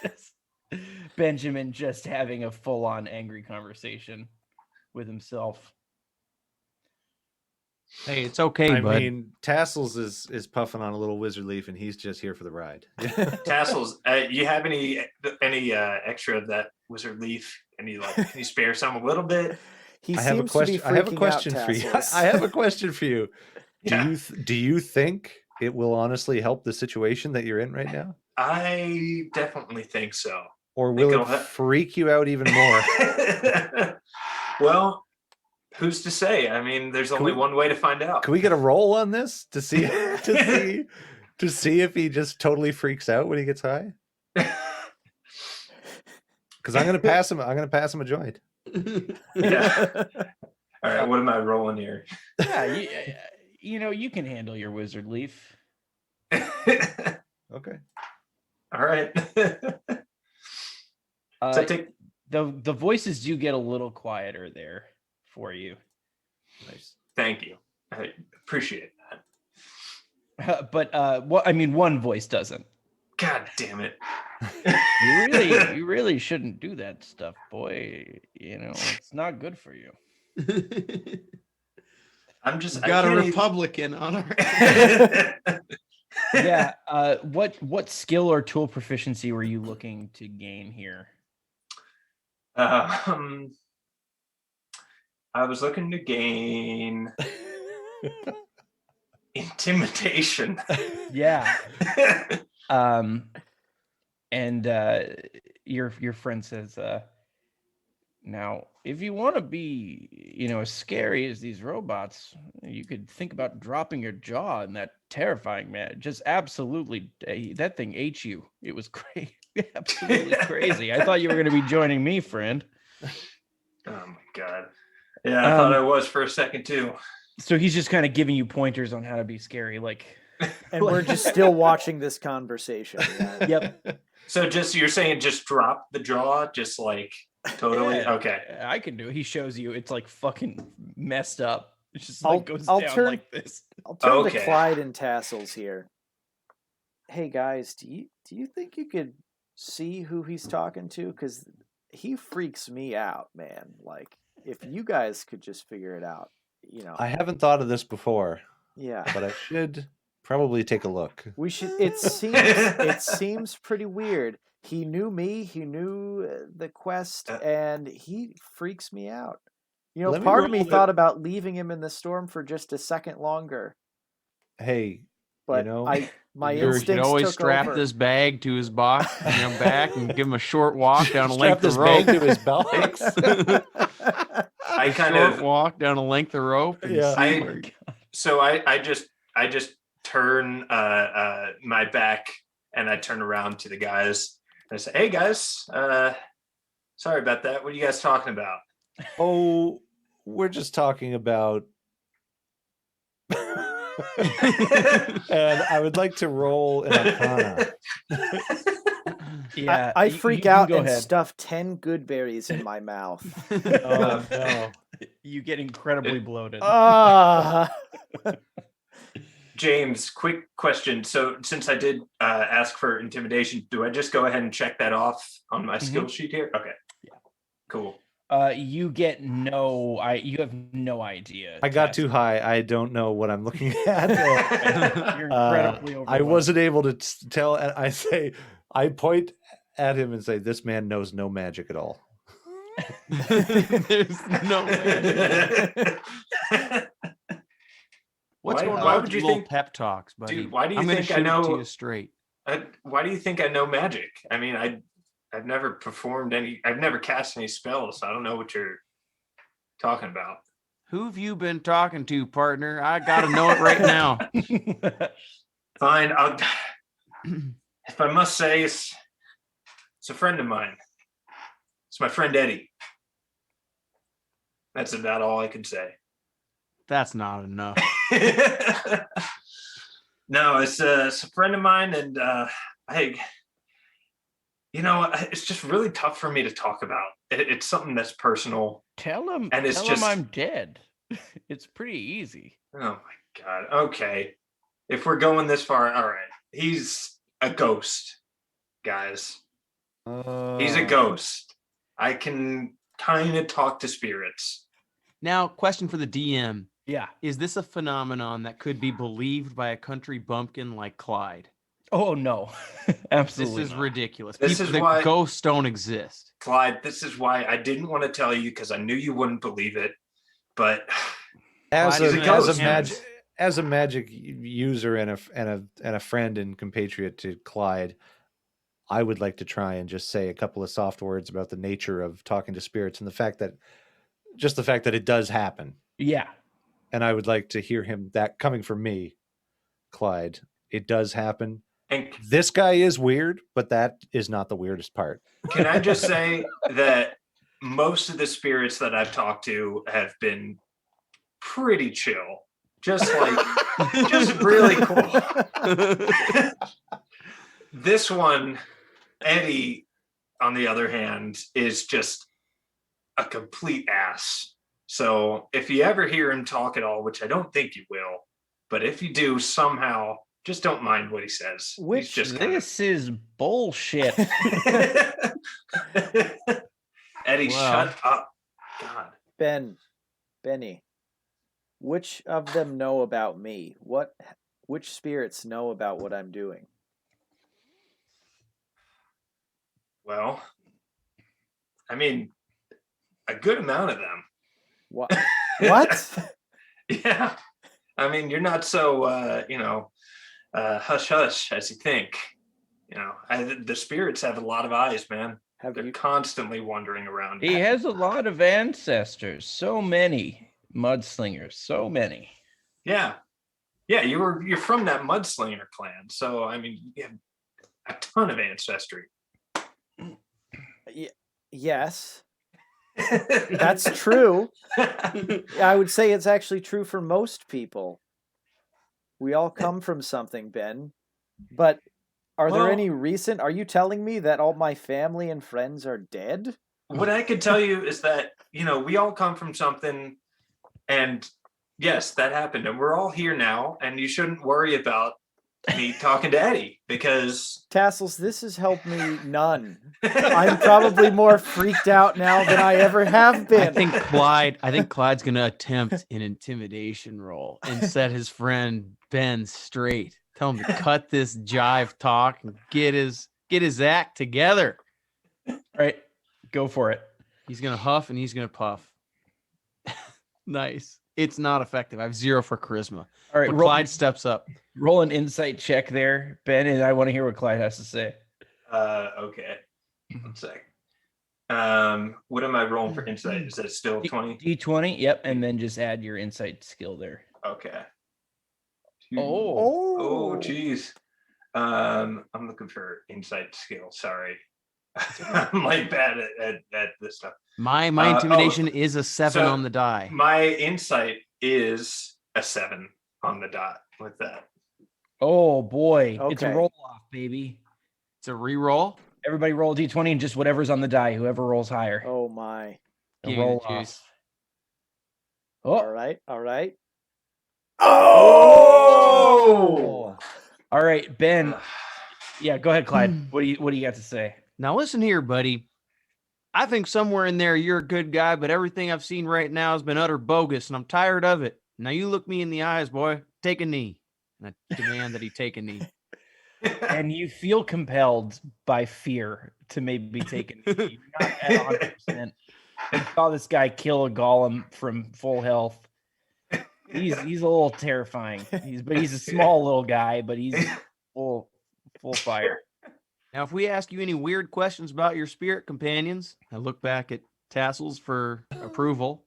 just Benjamin just having a full-on angry conversation with himself. Hey, it's okay, I bud. mean, Tassels is puffing on a little wizard leaf, and he's just here for the ride. Tassels, you have any extra of that wizard leaf? Can you spare some a little bit? He I have a seems to be question. I have a freaking question out, for you. Tassels. I have a question for you. Yeah. Do you think it will honestly help the situation that you're in right now, I definitely think so. or Think will it it'll help? freak you out even more? Well, who's to say? I mean, there's only one way to find out. Can we get a roll on this to see to see if he just totally freaks out when he gets high? Because I'm gonna pass him. I'm gonna pass him a joint. Yeah. All right. What am I rolling here? Yeah, you know, you can handle your wizard leaf. Okay. All right. So I take The voices do get a little quieter there for you. Nice. Thank you. I appreciate that. But I mean, one voice doesn't. God damn it. You really shouldn't do that stuff, boy. You know, it's not good for you. I'm just We've got a I can't Republican on our. Yeah. What skill or tool proficiency were you looking to gain here? I was looking to gain intimidation. Yeah. And your friend says, now, if you want to be, you know, as scary as these robots, you could think about dropping your jaw in that terrifying man. Just absolutely, that thing ate you. It was crazy, absolutely crazy. I thought you were going to be joining me, friend. Oh my god. Yeah, I thought I was for a second too. So he's just kind of giving you pointers on how to be scary, like. And we're just still watching this conversation. Yeah. Yep. So you're saying just drop the jaw, just like totally? Yeah, Okay. I can do it. He shows you. It's like fucking messed up. It just I'll- like goes I'll down turn- like this. I'll turn Okay. to Clyde and Tassels here. Hey guys, do you think you could see who he's talking to? Because he freaks me out, man. Like, if you guys could just figure it out, you know. I haven't thought of this before, Yeah. but I should probably take a look. We should. It seems pretty weird. He knew me. He knew the quest, and he freaks me out. You know, Let me part of me roll thought about leaving him in the storm for just a second longer, Hey, but know, my You instincts could always took strap over. this bag to his back, back, and give him a short walk down a strap length this of rope. bag to his belt. I A kind short of walk down a length of rope. And Yeah. see I just turn my back and I turn around to the guys and I say, "Hey guys, sorry about that. What are you guys talking about?" Oh, we're just talking about. And I would like to roll an arcana. Yeah, I you freak can out go and ahead. stuff 10 good berries in my mouth. Oh no. You get incredibly bloated. Ah. James, quick question. So since I did ask for intimidation, do I just go ahead and check that off on my skill sheet here? Okay. Yeah. Cool. You get you have no idea. I got Tess. too high. I don't know what I'm looking at. You're incredibly I overwhelmed. wasn't able to tell. I point at him and say, "This man knows no magic at all." There's no way. What's going why on would with you your little think- pep talks, buddy? Dude, why do you I'm gonna think I shoot it to know- you straight. Why do you think I know magic? I mean, I've never I've never cast any spells, so I don't know what you're talking about. Who have you been talking to, partner? I gotta know it right now. Fine, if I must say, it's a friend of mine. It's my friend Eddie. That's about all I can say. That's not enough. No, it's a friend of mine, and It's just really tough for me to talk about. It's something that's personal. Tell him. And it's tell just- him I'm dead. It's pretty easy. Oh my God. Okay. If we're going this far, all right. He's a ghost, guys. He's a ghost. I can kind of talk to spirits. Now, question for the DM. Yeah. Is this a phenomenon that could be believed by a country bumpkin like Clyde? Oh no, absolutely. This is not. ridiculous. This is the why- ghosts don't exist. Clyde, this is why I didn't want to tell you because I knew you wouldn't believe it. But As Clyde a, is as a a ghost. magic as a magic user and a friend and compatriot to Clyde, I would like to try and just say a couple of soft words about the nature of talking to spirits and the fact that it does happen. Yeah. And I would like to hear him that coming from me, Clyde. It does happen. and This guy is weird, but that is not the weirdest part. can I just say that most of the spirits that I've talked to have been pretty chill. Just really cool. This one, Eddie, on the other hand, is just a complete ass. So if you ever hear him talk at all, which I don't think you will, but if you do somehow, just don't mind what he says. Which- He's just kind of- This is bullshit. Eddie, Wow. shut up. God. Benny, which of them know about me? Which spirits know about what I'm doing? Well, I mean, a good amount of them. What? What? Yeah. I mean, you're not so, hush hush as you think. The spirits have a lot of eyes, man. Have They're you? constantly wandering around. He has a lot of ancestors. So many mudslingers. So many. Yeah. Yeah, you're from that mudslinger clan. So, I mean, you have a ton of ancestry. Yes, that's true. I would say it's actually true for most people. We all come from something, Ben. But are there Well- any recent? Are you telling me that all my family and friends are dead? What I could tell you is that, we all come from something, and yes, that happened, and we're all here now, and you shouldn't worry about me talking to Eddie because Tassles, this has helped me none. I'm probably more freaked out now than I ever have been. I think Clyde's gonna attempt an intimidation roll and set his friend Ben straight. Tell him to cut this jive talk and get his act together. All right. Go for it. He's gonna huff and he's gonna puff. Nice. It's not effective. I have 0 for charisma. All right. But Roll, Clyde steps up. roll an insight check there, Ben, and I want to hear what Clyde has to say. okay. 1 sec. What am I rolling for insight? Is that still 20? D20. Yep. And then just add your insight skill there. Okay. Oh. Oh, geez. I'm looking for insight skill. Sorry. I'm bad at this stuff. My oh, intimidation is a 7 so on the die. My insight is a 7 on the dot with that. Oh boy. It's a Okay. roll off, baby. It's a reroll. Everybody roll D20 and just whatever's on the die. Whoever rolls higher. Oh my. A Give me the roll juice. off. All Oh. right. All right. Oh! All right, Ben. Yeah, go ahead, Clyde. What do you got to say? Now listen here, buddy. I think somewhere in there you're a good guy, but everything I've seen right now has been utter bogus, and I'm tired of it. Now you look me in the eyes, boy. Take a knee. And I demand that he take a knee. And you feel compelled by fear to maybe take a knee. You're not at 100%. You saw this guy kill a golem from full health. He's a little terrifying. He's a small little guy, but he's full fire. Now, if we ask you any weird questions about your spirit companions, I look back at Tassels for approval.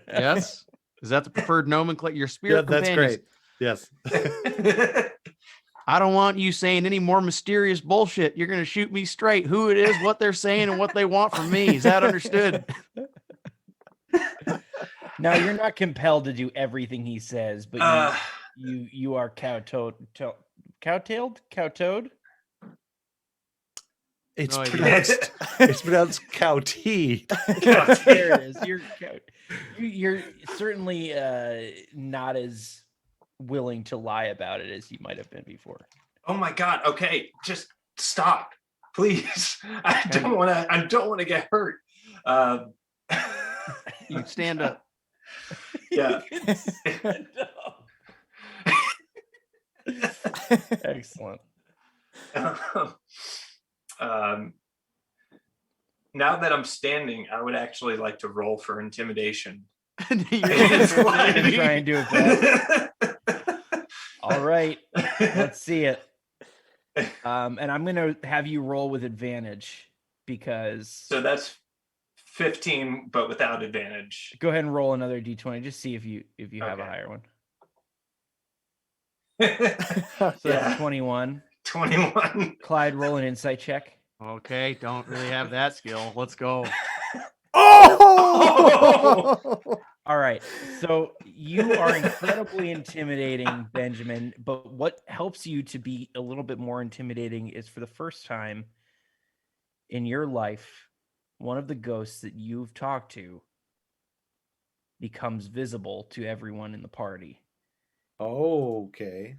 Yes? Is that the preferred nomenclature? Your Yeah, spirit that's companions. great. Yes. I don't want you saying any more mysterious bullshit. You're going to shoot me straight. Who it is, what they're saying, and what they want from me. Is that understood? Now you're not compelled to do everything he says, but you are cowtoed. Cowtailed? Cowtoed? It's No idea. pronounced. It's pronounced Cowtee. There it is. You're certainly not as willing to lie about it as you might have been before. Oh my God. Okay. Just stop, please. I don't want to get hurt. You stand up. Yeah. Excellent. Now that I'm standing, I would actually like to roll for intimidation. Try and do it best. All right, let's see it. And I'm gonna have you roll with advantage because. So that's 15, but without advantage. Go ahead and roll another d20. Just see if you have a Okay. higher one. So So that's 21. 21. Clyde, roll an insight check. Okay, don't really have that skill. Let's go. Oh! All right. So you are incredibly intimidating, Benjamin. But what helps you to be a little bit more intimidating is for the first time in your life, one of the ghosts that you've talked to becomes visible to everyone in the party. Okay.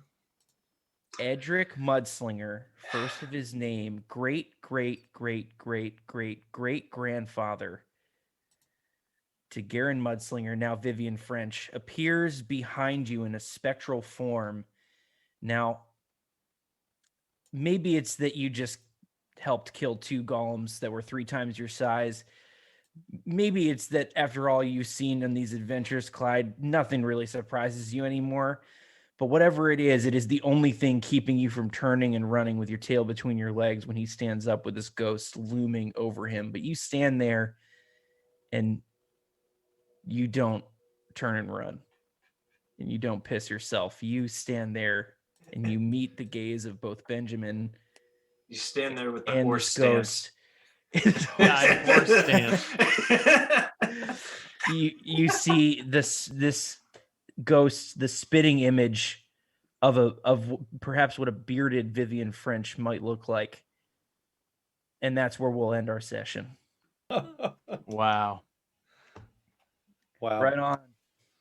Edric Mudslinger, first of his name, great-great-great-great-great-great-grandfather to Garen Mudslinger, now Vivian French, appears behind you in a spectral form. Now, maybe it's that you just helped kill 2 golems that were 3 times your size. Maybe it's that after all you've seen in these adventures, Clyde, nothing really surprises you anymore. But whatever it is the only thing keeping you from turning and running with your tail between your legs when he stands up with this ghost looming over him. But you stand there and you don't turn and run. And you don't piss yourself. You stand there and you meet the gaze of both Benjamin You stand there with the and horse this stance. ghost. Horse stance. You see this ghost, the spitting image of perhaps what a bearded Vivian French might look like. And that's where we'll end our session. Wow. Wow. Right on.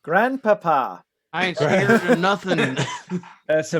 Grandpapa. I ain't scared of nothing. So